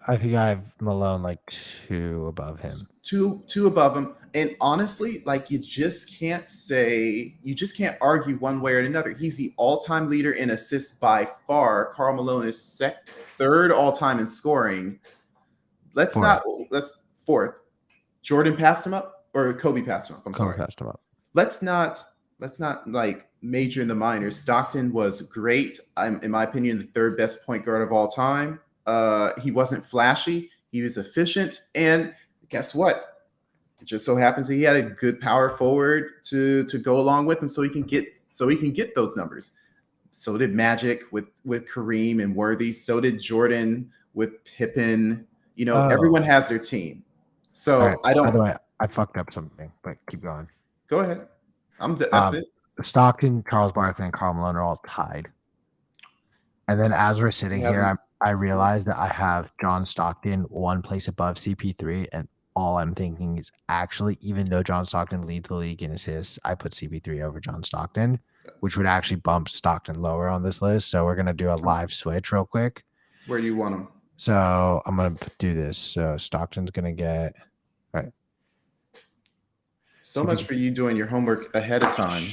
I think I have Malone like 2 above him. Two above him. And honestly, like you just can't argue one way or another. He's the all-time leader in assists by far. Karl Malone is third all-time in scoring. Let's fourth. Jordan passed him up, or Kobe passed him up. Kobe passed him up. Let's not like major in the minors. Stockton was great. In my opinion, the third best point guard of all time. He wasn't flashy. He was efficient. And guess what? It just so happens that he had a good power forward to go along with him, so he can get those numbers. So did Magic with Kareem and Worthy. So did Jordan with Pippen. Everyone has their team. So right. I don't. By the way, I fucked up something, but keep going. Go ahead. That's it. Stockton, Charles Barkley, and Karl Malone are all tied. And then as we're sitting here, I realized that I have John Stockton 1 place above CP3, and all I'm thinking is actually, even though John Stockton leads the league in assists, I put CP3 over John Stockton, which would actually bump Stockton lower on this list. So we're going to do a live switch real quick. Where do you want him? So I'm going to do this. So Stockton's going to get, all right. So much for you doing your homework ahead of time.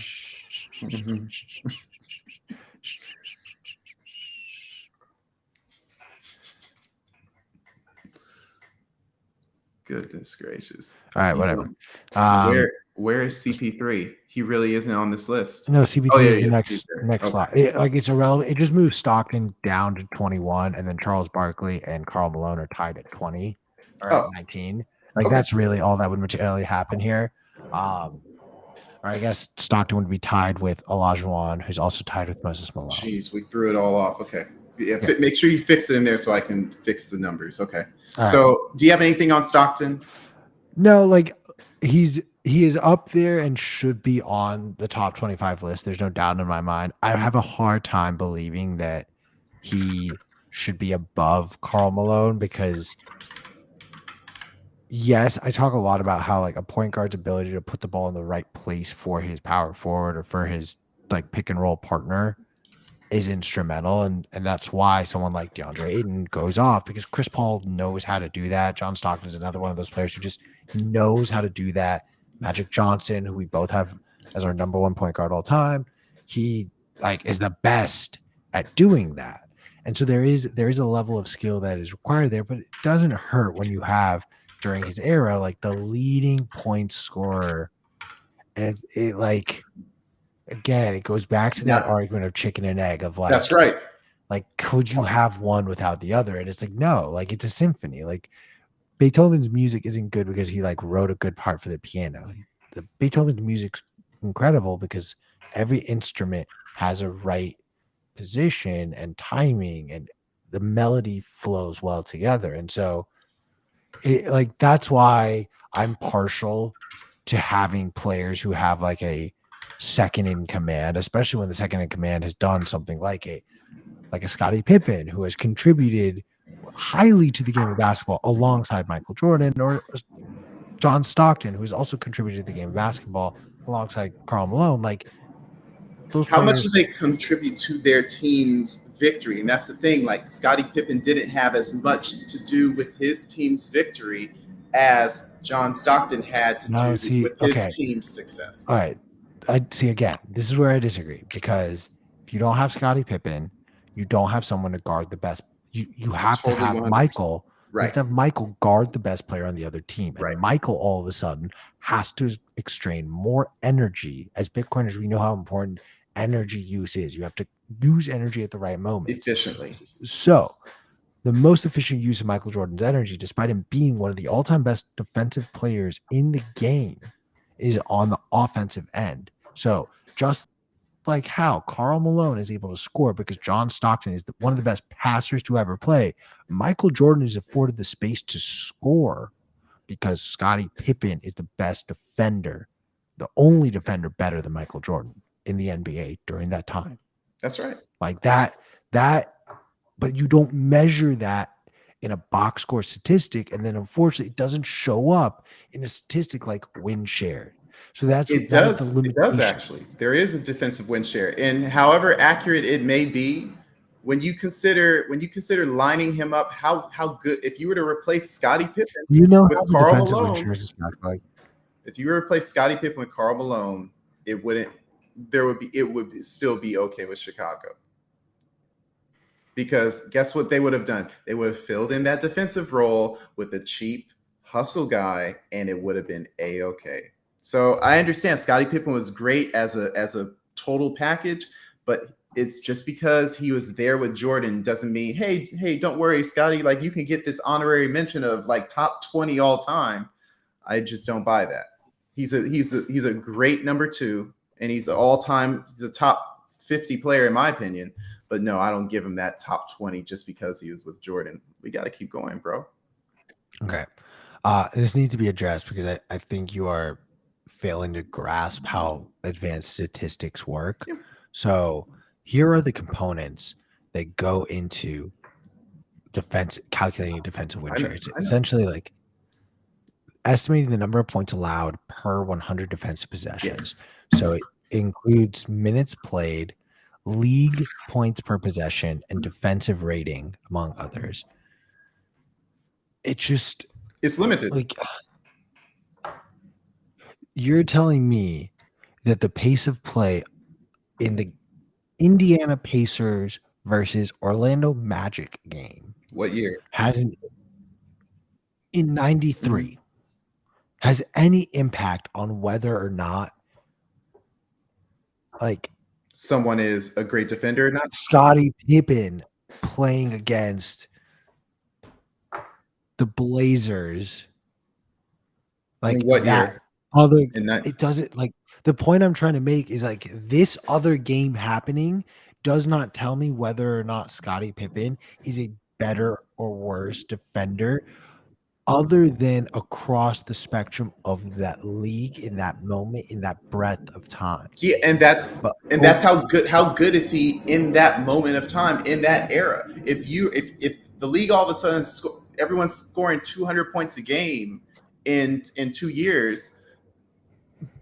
Goodness gracious. All right, whatever. Where is CP3? He really isn't on this list. No, CP3 is the next slot. It's irrelevant. It just moves Stockton down to 21, and then Charles Barkley and Karl Malone are tied at 20 or at 19. That's really all that would materially happen here. Or I guess Stockton would be tied with Olajuwon, who's also tied with Moses Malone. Jeez, we threw it all off. Okay. Yeah. Make sure you fix it in there so I can fix the numbers. Okay. So do you have anything on Stockton? No, he is up there and should be on the top 25 list. There's no doubt in my mind. I have a hard time believing that he should be above Karl Malone because, yes, I talk a lot about how a point guard's ability to put the ball in the right place for his power forward or for his pick and roll partner is instrumental, and that's why someone like DeAndre Ayton goes off, because Chris Paul knows how to do that. John Stockton is another one of those players who just knows how to do that. Magic Johnson, who we both have as our number 1 point guard all time, he is the best at doing that. And so there is a level of skill that is required there, but it doesn't hurt when you have during his era the leading point scorer, and again, it goes back to that argument of chicken and egg of that's right. Could you have one without the other? And it's no, it's a symphony. Beethoven's music isn't good because he wrote a good part for the piano. Beethoven's music's incredible because every instrument has a right position and timing, and the melody flows well together. And so that's why I'm partial to having players who have a second in command, especially when the second in command has done something like a Scottie Pippen, who has contributed highly to the game of basketball alongside Michael Jordan, or John Stockton, who has also contributed to the game of basketball alongside Karl Malone. How much do they contribute to their team's victory? And that's the thing. Scottie Pippen didn't have as much to do with his team's victory as John Stockton had to do with his team's success. All right. I see, again, this is where I disagree, because if you don't have Scottie Pippen, you don't have someone to guard the best. You have to have 100%. Michael. Right. You have to have Michael guard the best player on the other team. And right. Michael all of a sudden has to extrain more energy. As Bitcoiners, we know how important energy use is. You have to use energy at the right moment. Efficiently. So the most efficient use of Michael Jordan's energy, despite him being one of the all-time best defensive players in the game, is on the offensive end. So just like how Karl Malone is able to score because John Stockton is one of the best passers to ever play. Michael Jordan is afforded the space to score because Scottie Pippen is the best defender, the only defender better than Michael Jordan in the NBA during that time. That's right. Like that, but you don't measure that in a box score statistic, and then unfortunately it doesn't show up in a statistic like win share. So that's It one of the does. It limitations. does actually. There is a defensive win share, and however accurate it may be, when you consider lining him up, how good if you were to replace Scottie Pippen You know with how the Karl defensive win Malone, shares is not like if you were to replace Scottie Pippen with Karl Malone, it would still be okay with Chicago. Because guess what they would have done? They would have filled in that defensive role with a cheap hustle guy, and it would have been a-okay. So I understand Scottie Pippen was great as a total package, but it's just because he was there with Jordan doesn't mean, hey, don't worry, Scottie, like you can get this honorary mention of like top 20 all time. I just don't buy that. He's a great number 2, and he's a top 50 player in my opinion. But no, I don't give him that top 20 just because he was with Jordan. We got to keep going, bro. okay. This needs to be addressed because I think you are failing to grasp how advanced statistics work. Yeah. So here are the components that go into calculating defensive win share. It's essentially like estimating the number of points allowed per 100 defensive possessions. Yes. So it includes minutes played, league points per possession, and defensive rating, among others. It's limited. Like, you're telling me that the pace of play in the Indiana Pacers versus Orlando Magic game, What year? In 93, has any impact on whether or not like someone is a great defender or not? Scottie Pippen playing against the Blazers, like what that year? other, it doesn't, like, the point I'm trying to make is like this other game happening does not tell me whether or not Scottie Pippen is a better or worse defender other than across the spectrum of that league in that moment, in that breadth of time. Yeah, and that's how good is he in that moment of time, in that era? If the league all of a sudden everyone's scoring 200 points a game in 2 years,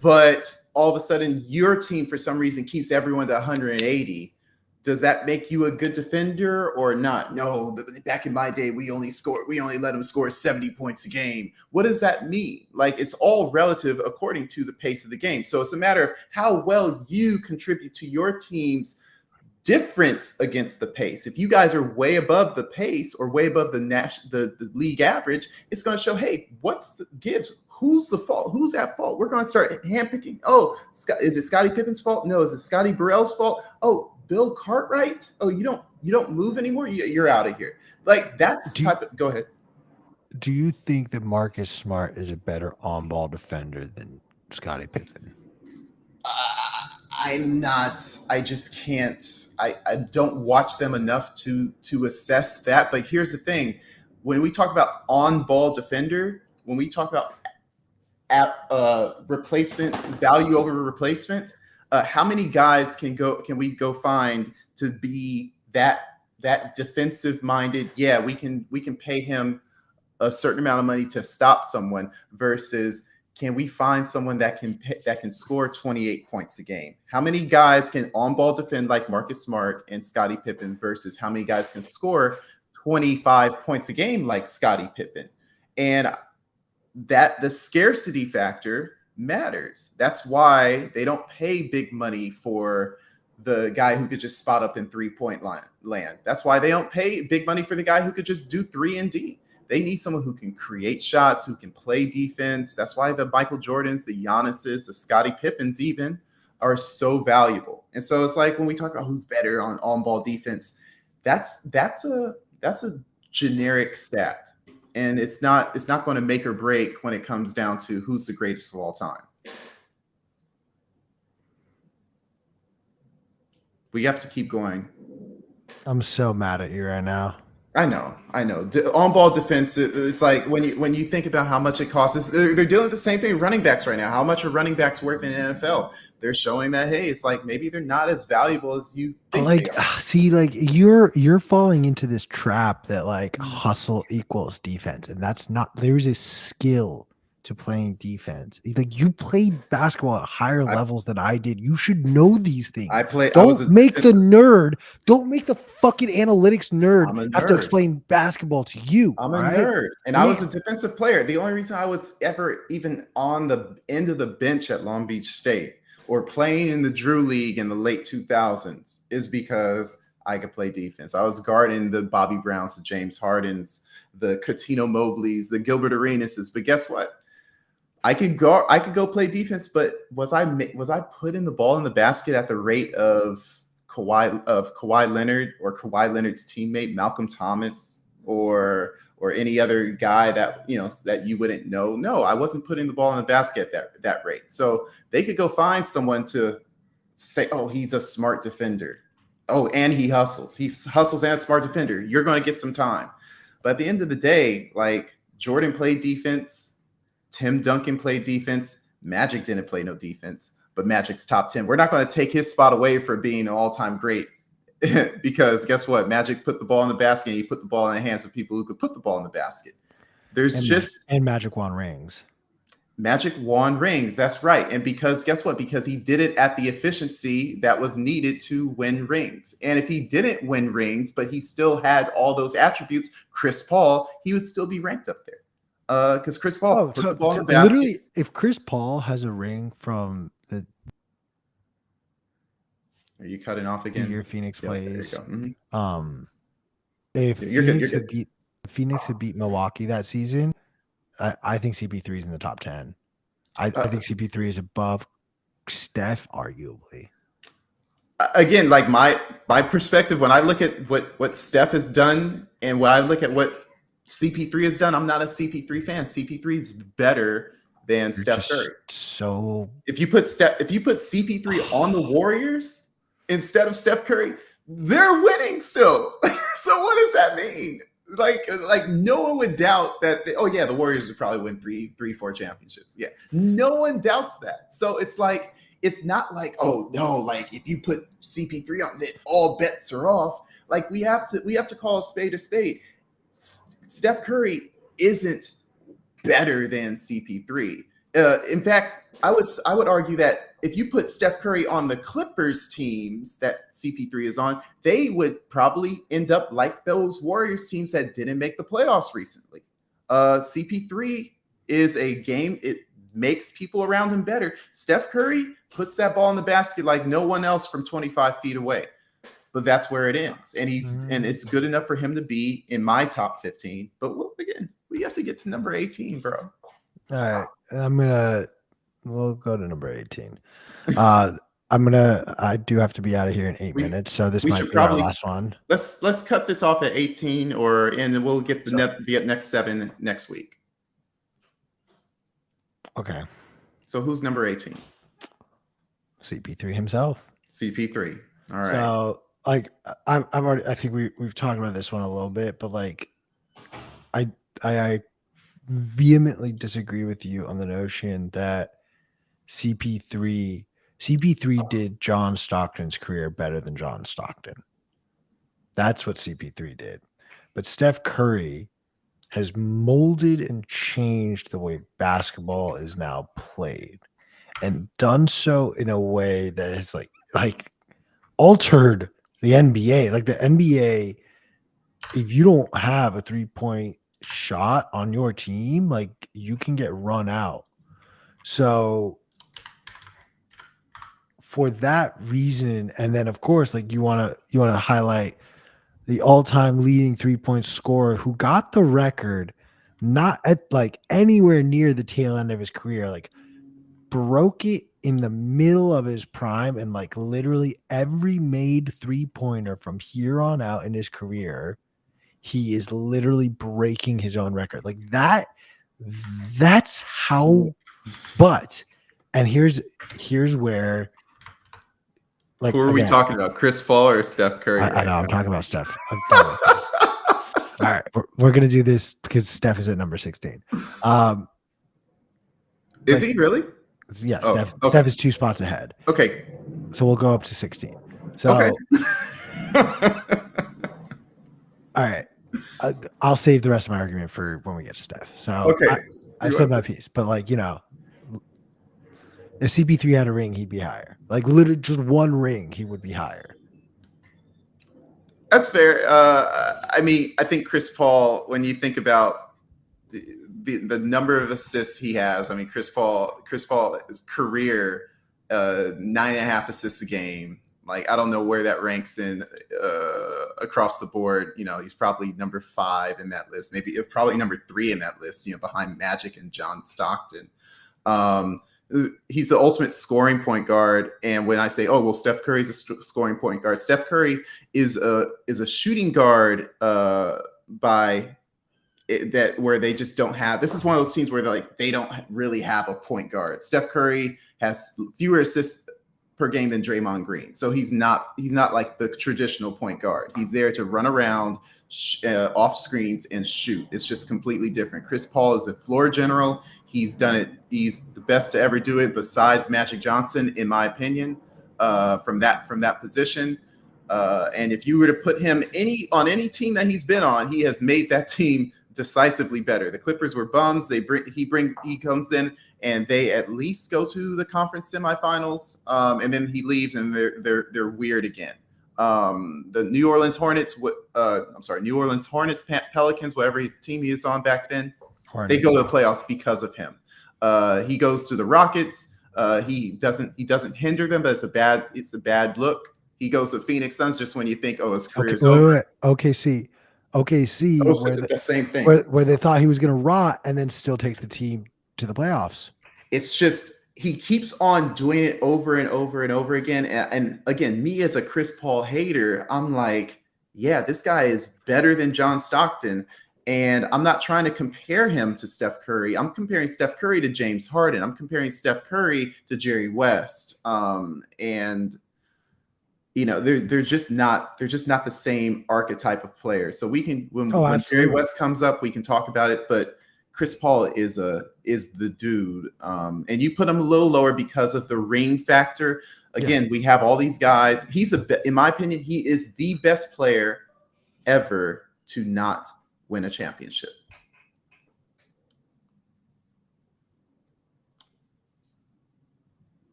but all of a sudden your team for some reason keeps everyone to 180, does that make you a good defender or not? No, back in my day, we only let them score 70 points a game. What does that mean? Like, it's all relative according to the pace of the game. So it's a matter of how well you contribute to your team's difference against the pace. If you guys are way above the pace or way above the league average, it's going to show, hey, what's the gives? Who's the fault? Who's at fault? We're going to start handpicking. Oh, is it Scottie Pippen's fault? No. Is it Scotty Burrell's fault? Oh, Bill Cartwright? Oh, you don't move anymore? You're out of here. Like, that's the type of – go ahead. Do you think that Marcus Smart is a better on-ball defender than Scottie Pippen? I'm not. I just can't. I don't watch them enough to assess that. But here's the thing: when we talk about on-ball defender, when we talk about replacement value over replacement, how many guys can we go find to be that defensive minded? Yeah, we can pay him a certain amount of money to stop someone versus. Can we find someone that can score 28 points a game? How many guys can on-ball defend like Marcus Smart and Scottie Pippen versus how many guys can score 25 points a game like Scottie Pippen? And that the scarcity factor matters. That's why they don't pay big money for the guy who could just spot up in three-point land. That's why they don't pay big money for the guy who could just do 3 and D. They need someone who can create shots, who can play defense. That's why the Michael Jordans, the Giannis's, the Scottie Pippens even are so valuable. And so it's like when we talk about who's better on-ball defense, that's a generic stat. And it's not going to make or break when it comes down to who's the greatest of all time. We have to keep going. I'm so mad at you right now. I know. On-ball defense. It's like when you think about how much it costs. They're dealing with the same thing with running backs right now. How much are running backs worth in the NFL? They're showing that hey, it's like maybe they're not as valuable as you think they Like, are. see, like you're falling into this trap that like hustle equals defense, and that's not. There's a skill to playing defense. Like you played basketball at higher I levels than I did. You should know these things. I play. I was Don't a make the defensive. nerd. Don't make the fucking analytics nerd I'm a have to nerd. explain basketball to you. I'm All a right. nerd, and I I mean, was a defensive player. The only reason I was ever even on the end of the bench at Long Beach State or playing in the Drew League in the late 2000s is because I could play defense. I was guarding the Bobby Browns, the James Hardens, the Coutinho Mobleys, the Gilbert Arenases. But guess what? I could go play defense, but was I putting the ball in the basket at the rate of Kawhi Leonard or Kawhi Leonard's teammate Malcolm Thomas or any other guy that that you wouldn't know? No, I wasn't putting the ball in the basket at that rate. So they could go find someone to say, oh, he's a smart defender. Oh, and he hustles. He hustles and a smart defender. You're going to get some time. But at the end of the day, like Jordan played defense. Tim Duncan played defense. Magic didn't play no defense, but Magic's top 10. We're not going to take his spot away for being an all-time great because guess what? Magic put the ball in the basket and he put the ball in the hands of people who could put the ball in the basket. There's and Magic won rings. Magic won rings. That's right. And because guess what? Because he did it at the efficiency that was needed to win rings. And if he didn't win rings, but he still had all those attributes, Chris Paul, he would still be ranked up there. Because Chris Paul put the ball in the basket. Literally, if Chris Paul has a ring from the Are you cutting off again? year Phoenix plays, Mm-hmm. If You're good. Phoenix had beat Milwaukee that season, I think CP3 is in the top 10. I think CP3 is above Steph, arguably. Again, like my perspective, when I look at what Steph has done and when I look at what CP3 has done, I'm not a CP3 fan. CP3 is better than Steph Curry. So if you put CP3 on the Warriors instead of Steph Curry, they're winning still. So what does that mean? Like no one would doubt that. The Warriors would probably win 4 championships. Yeah, no one doubts that. So it's like it's not like oh no, like if you put CP3 on, then all bets are off. Like we have to call a spade a spade. Steph Curry isn't better than CP3. In fact, I would argue that if you put Steph Curry on the Clippers teams that CP3 is on, they would probably end up like those Warriors teams that didn't make the playoffs recently. CP3 is a game. It makes people around him better. Steph Curry puts that ball in the basket like no one else from 25 feet away. But that's where it ends. And it's good enough for him to be in my top 15. But again, we have to get to number 18, bro. All right. We'll go to number 18. I do have to be out of here in 8 minutes, so this might be our last one. Let's cut this off at 18, and then we'll get the next 7 next week. Okay. So who's number 18? CP3 himself. CP3. All right. So like I think we've talked about this one a little bit, but like I vehemently disagree with you on the notion that CP3 did John Stockton's career better than John Stockton. That's what CP3 did. But Steph Curry has molded and changed the way basketball is now played and done so in a way that has like altered the NBA. Like the NBA, if you don't have a 3-point shot on your team, like you can get run out. So for that reason, and then of course, like you want to highlight the all-time leading 3-point scorer who got the record not at like anywhere near the tail end of his career, like broke it in the middle of his prime, and like literally every made 3-pointer from here on out in his career, he is literally breaking his own record. Like that's how, and here's where Like, Who are we again, talking about? Chris Paul or Steph Curry I right know I'm now? talking about Steph. I'm talking about Steph. All right, we're gonna do this because Steph is at number 16. Is Like, he really? yeah, Oh, Steph okay. is 2 spots ahead. Okay. So we'll go up to 16. Okay. So, all right, I'll save the rest of my argument for when we get to Steph. So Okay. You I've want said to my say? piece, but like, if CP3 had a ring, he'd be higher. Like literally just one ring, he would be higher. That's fair. I mean, I think Chris Paul, when you think about the number of assists he has, I mean, Chris Paul's career, 9.5 assists a game. Like, I don't know where that ranks in across the board. He's probably number 5 in that list, maybe probably number 3 in that list, behind Magic and John Stockton. He's the ultimate scoring point guard. And when I say, oh, well, Steph Curry's a scoring point guard, Steph Curry is a shooting guard by that where they just don't have. This is one of those teams where they don't really have a point guard. Steph Curry has fewer assists per game than Draymond Green, so he's not like the traditional point guard. He's there to run around, off screens and shoot. It's just completely different. Chris Paul is a floor general. He's done it. He's the best to ever do it, besides Magic Johnson, in my opinion, from that position. And if you were to put him on any team that he's been on, he has made that team decisively better. The Clippers were bums. He comes in and they at least go to the conference semifinals, and then he leaves and they're weird again. The New Orleans Hornets, New Orleans Hornets, Pelicans, whatever team he is on back then, Hornets. They go to the playoffs because of him. He goes to the Rockets. He doesn't hinder them, but it's a bad look. He goes to Phoenix Suns just when you think, oh, his career's over. Wait. OKC, The same thing. Where they thought he was going to rot and then still takes the team to the playoffs. It's just he keeps on doing it over and over and over again. And again, me as a Chris Paul hater, I'm like, yeah, this guy is better than John Stockton. And I'm not trying to compare him to Steph Curry. I'm comparing Steph Curry to James Harden. I'm comparing Steph Curry to Jerry West. And they're just not the same archetype of player. So we can when Jerry West comes up, we can talk about it. But Chris Paul is the dude, and you put him a little lower because of the ring factor. Again, we have all these guys. In my opinion, he is the best player ever to not win a championship.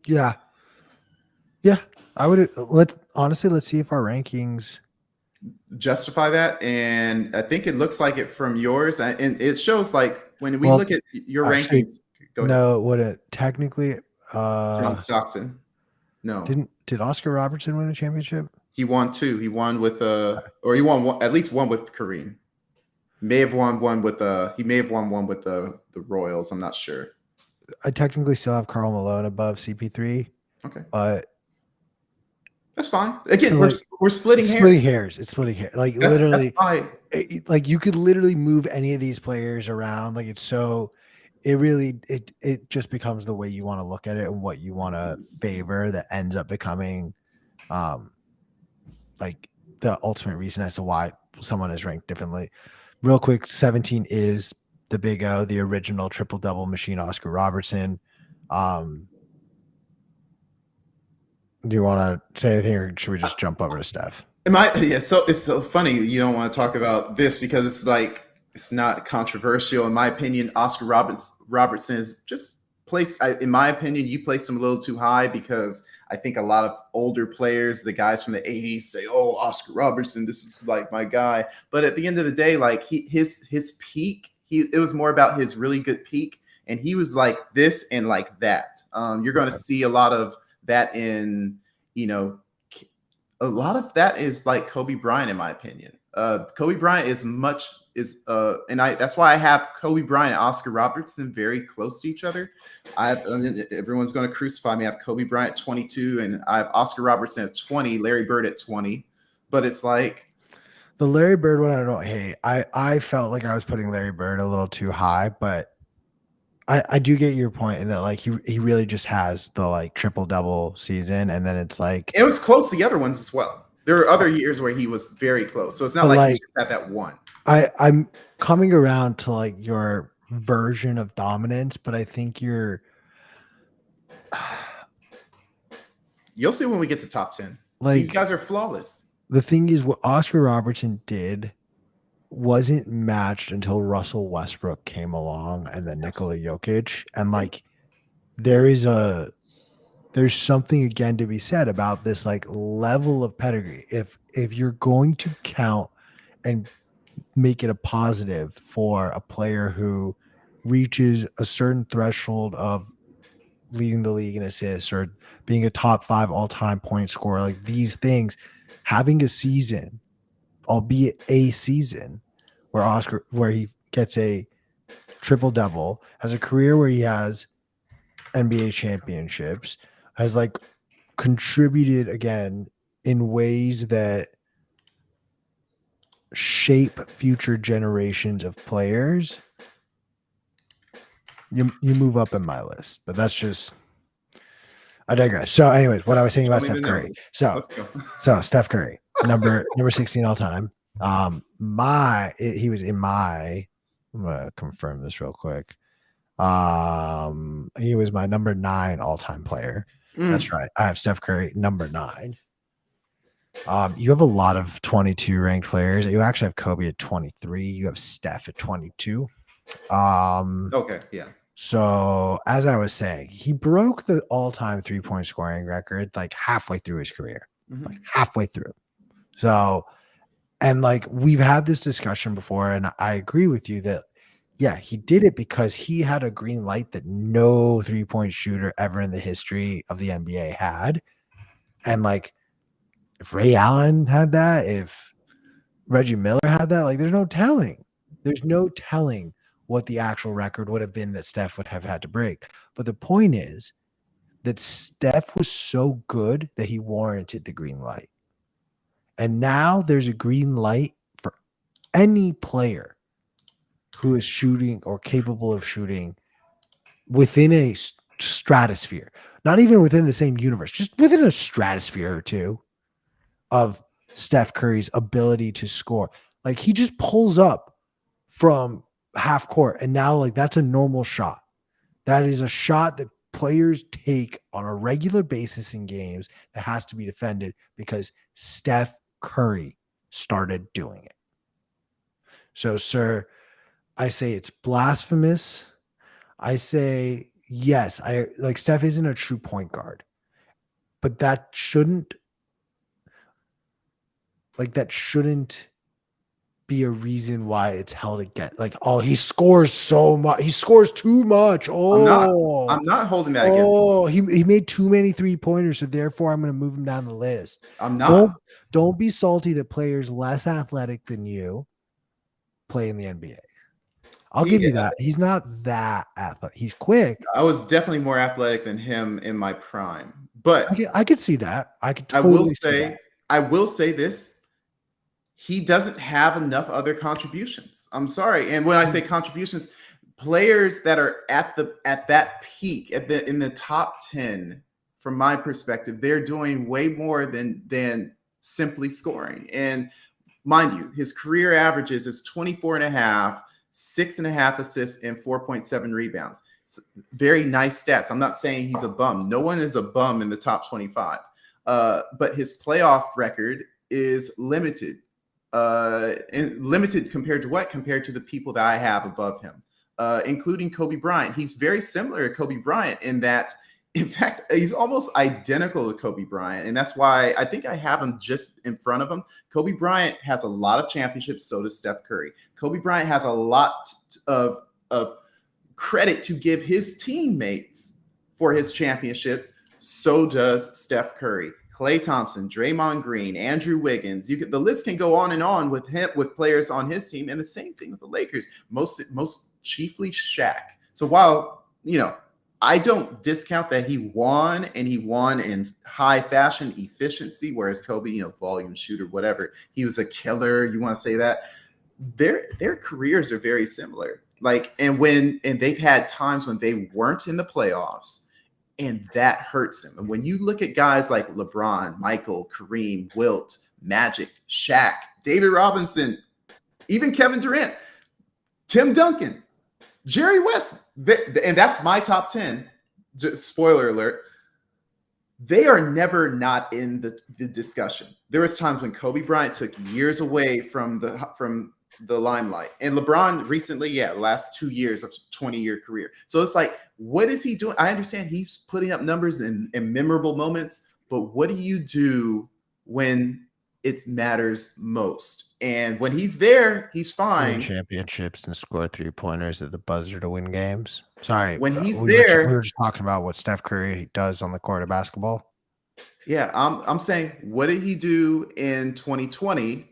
Yeah. I would let's see if our rankings justify that. And I think it looks like it from yours, and it shows like when we look at your rankings. Go ahead. Would it technically John Stockton? No. Did Oscar Robertson win a championship? He won 2. He won with or he won one, at least one with Kareem. May have won one with he may have won one with the Royals. I'm not sure. I technically still have Karl Malone above CP3. Okay. But that's fine. Again, we're splitting hairs. It's splitting hairs. Like literally, like you could literally move any of these players around. Like it just becomes the way you want to look at it and what you want to favor that ends up becoming, like the ultimate reason as to why someone is ranked differently. Real quick, 17 is the Big O, the original triple double machine, Oscar Robertson. Do you want to say anything, or should we just jump over to Steph? So it's so funny you don't want to talk about this because it's not controversial. In my opinion, Oscar Robertson is just placed. In my opinion, you placed him a little too high because I think a lot of older players, the guys from the 80s, say, "Oh, Oscar Robertson, this is like my guy." But at the end of the day, like his peak, it was more about his really good peak, and he was like this and like that. You're going to see a lot of that in, a lot of that is like Kobe Bryant, in my opinion. Kobe Bryant that's why I have Kobe Bryant and Oscar Robertson very close to each other. Everyone's going to crucify me. I have Kobe Bryant at 22, and I have Oscar Robertson at 20, Larry Bird at 20. But it's like the Larry Bird one, I don't hate. I felt like I was putting Larry Bird a little too high, but I do get your point in that like he really just has the like triple double season, and then it's like, It was close the other ones as well. There are other years where he was very close, so it's not but like he's like just had that one. I'm coming around to like your version of dominance, but I think you're You'll see when we get to top 10. These like guys are flawless. the thing is what Oscar Robertson did wasn't matched until Russell Westbrook came along and then Nikola Jokic. And like there's something again to be said about this like level of pedigree. If you're going to count and make it a positive for a player who reaches a certain threshold of leading the league in assists or being a top 5 all-time point scorer, like these things, having a season, albeit a season, where he gets a triple double, has a career where he has NBA championships, has like contributed again in ways that shape future generations of players. You move up in my list, but that's just I digress. So, anyways, what I was saying Show about me Steph the Curry. numbers. So Let's go. Steph Curry, number 16 all time. He was in my. I'm gonna confirm this real quick. He was my number 9 all time player. That's right. I have Steph Curry number 9. You have a lot of 22 ranked players. You actually have Kobe at 23. You have Steph at 22. Okay, yeah. So as I was saying, he broke the all-time 3-point scoring record like halfway through his career, like halfway through. So, and like we've had this discussion before, and I agree with you that yeah, he did it because he had a green light that no 3-point shooter ever in the history of the NBA had. And like if Ray Allen had that, if Reggie Miller had that, like there's no telling. There's no telling what the actual record would have been that Steph would have had to break. But the point is that Steph was so good that he warranted the green light. And now there's a green light for any player who is shooting or capable of shooting within a stratosphere, not even within the same universe, just within a stratosphere or two of Steph Curry's ability to score. Like he just pulls up from half court, and now like that's a normal shot. That is a shot that players take on a regular basis in games that has to be defended because Steph Curry started doing it. So, sir, I say it's blasphemous. I say yes. I like Steph isn't a true point guard, but that shouldn't be a reason why it's held against. Like, oh, he scores so much. He scores too much. I'm not holding that against him. Oh, he made too many 3-pointers, so therefore I'm going to move him down the list. I'm not. Don't be salty that players less athletic than you play in the NBA. I'll give you that. He's not that athletic. He's quick. I was definitely more athletic than him in my prime, but I could see that. I could totally see that. I will say this. He doesn't have enough other contributions. I'm sorry. And when I say contributions, players that are at that peak in the top 10, from my perspective, they're doing way more than simply scoring. And mind you, his career averages is 24 and a half, 6.5 assists, and 4.7 rebounds. It's very nice stats. I'm not saying he's a bum. No one is a bum in the top 25. But his playoff record is limited. And limited compared to what? Compared to the people that I have above him, including Kobe Bryant. He's very similar to Kobe Bryant in that, in fact, he's almost identical to Kobe Bryant. And that's why I think I have him just in front of him. Kobe Bryant has a lot of championships. So does Steph Curry. Kobe Bryant has a lot of credit to give his teammates for his championship. So does Steph Curry. Klay Thompson, Draymond Green, Andrew Wiggins. The list can go on and on with him, with players on his team, and the same thing with the Lakers. Most chiefly Shaq. So while I don't discount that he won, and he won in high fashion, efficiency, whereas Kobe, volume shooter, whatever, he was a killer. You want to say that their careers are very similar. Like, and they've had times when they weren't in the playoffs, and that hurts him. And when you look at guys like LeBron, Michael, Kareem, Wilt, Magic, Shaq, David Robinson, even Kevin Durant, Tim Duncan, Jerry West, and that's my top 10. Spoiler alert. They are never not in the discussion. There was times when Kobe Bryant took years away from the limelight, and LeBron recently, last 2 years of 20-year career. So it's like, what is he doing? I understand he's putting up numbers in memorable moments, but what do you do when it matters most? And when he's there, he's fine. Win championships and score 3-pointers at the buzzer to win games. Sorry, when he's we there, we were just talking about what Steph Curry does on the court of basketball. Yeah, I'm saying, what did he do in 2020,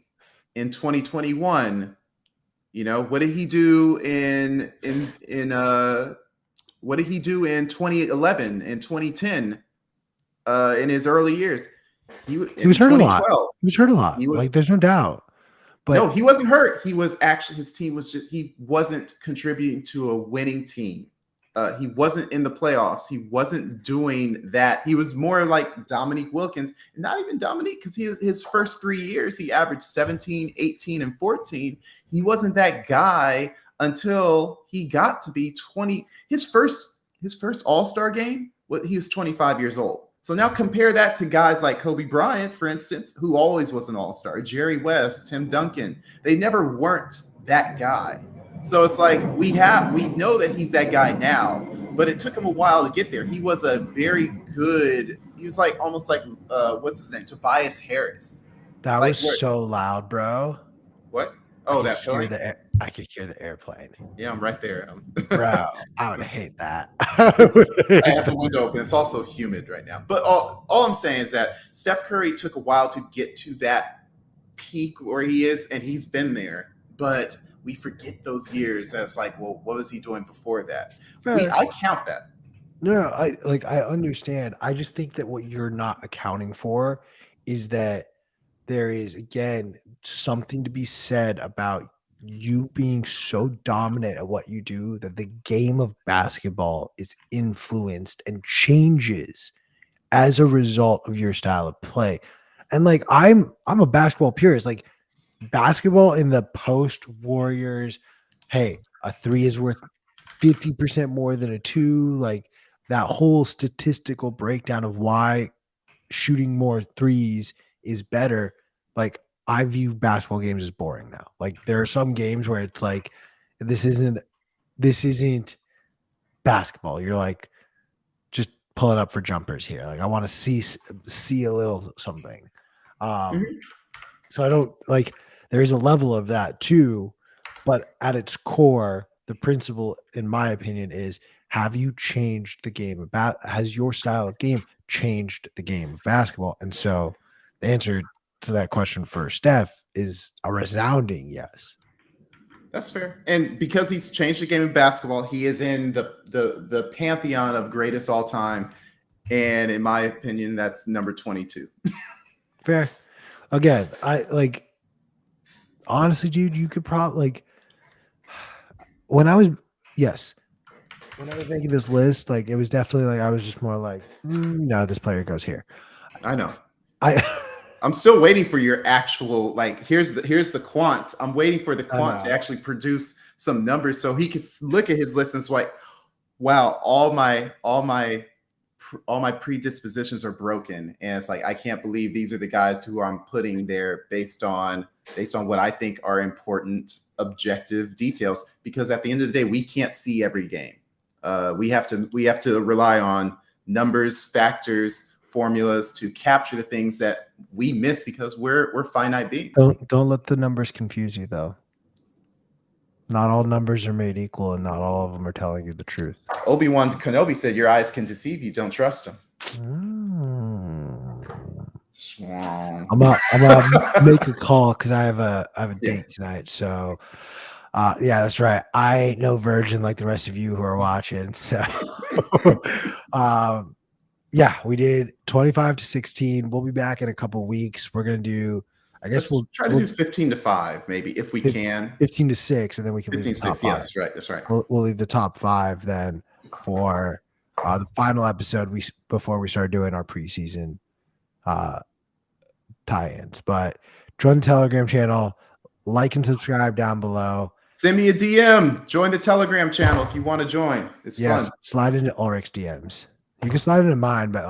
in 2021? You know, what did he do what did he do in 2011 and 2010 in his early years? He was hurt a lot. He was hurt a lot. Like, there's no doubt. But no, he wasn't hurt. He was actually, his team was just, he wasn't contributing to a winning team. He wasn't in the playoffs. He wasn't doing that. He was more like Dominique Wilkins, not even Dominique, because his first 3 years, he averaged 17, 18, and 14. He wasn't that guy until he got to be 20. His first All-Star game, he was 25 years old. So now compare that to guys like Kobe Bryant, for instance, who always was an all-star, Jerry West, Tim Duncan. They never weren't that guy. So it's like, we know that he's that guy now, but it took him a while to get there. He was he was like almost like, what's his name? Tobias Harris. That was so loud, bro. What? Oh, that plane? I could hear the airplane. Yeah, I'm right there. Bro, I would hate that. I have the window open. It's also humid right now. But all I'm saying is that Steph Curry took a while to get to that peak where he is, and he's been there. But we forget those years as like, well, what was he doing before that? I count that. No, I understand. I just think that what you're not accounting for is that there is, again, something to be said about you being so dominant at what you do that the game of basketball is influenced and changes as a result of your style of play. And like, I'm a basketball purist. Like, basketball in the post Warriors, hey, a 3 is worth 50% more than a 2. Like, that whole statistical breakdown of why shooting more 3s is better. Like, I view basketball games as boring now. Like, there are some games where it's like, this isn't basketball. You're like, just pull it up for jumpers here. Like, I want to see a little something. So I don't like, there is a level of that too, but at its core, the principle, in my opinion, is, have you changed the game has your style of game changed the game of basketball? And so the answer to that question for Steph is a resounding yes. That's fair. And because he's changed the game of basketball, he is in the pantheon of greatest all time. And in my opinion, that's number 22. Fair. Again, honestly, dude, you could probably, like, when I was making this list, like, it was definitely like, I was just more like, no, this player goes here. I know. I'm still waiting for your actual, like, here's the quant. I'm waiting for the quant to actually produce some numbers so he can look at his list and it's like, wow, all my predispositions are broken. And it's like, I can't believe these are the guys who I'm putting there based on what I think are important objective details, because at the end of the day, we can't see every game. We have to rely on numbers, factors, formulas to capture the things that we miss because we're finite beings. Don't let the numbers confuse you, though. Not all numbers are made equal, and not all of them are telling you the truth. Obi-Wan Kenobi said, "Your eyes can deceive you. Don't trust them." I'm gonna make a call because I have a date tonight. So, yeah, that's right. I ain't no virgin like the rest of you who are watching. So, yeah, we did 25 to 16. We'll be back in a couple weeks. We're gonna do I guess we'll try to do 15-5, maybe, if we can. 15-6, and then we can leave the top 15-6. Yeah, five. that's right. That's right. We'll leave the top 5 then for the final episode before we start doing our preseason tie-ins. But join the Telegram channel, like and subscribe down below. Send me a DM. Join the Telegram channel if you want to join. It's fun. Slide into Ulric's DMs. You can slide into mine, but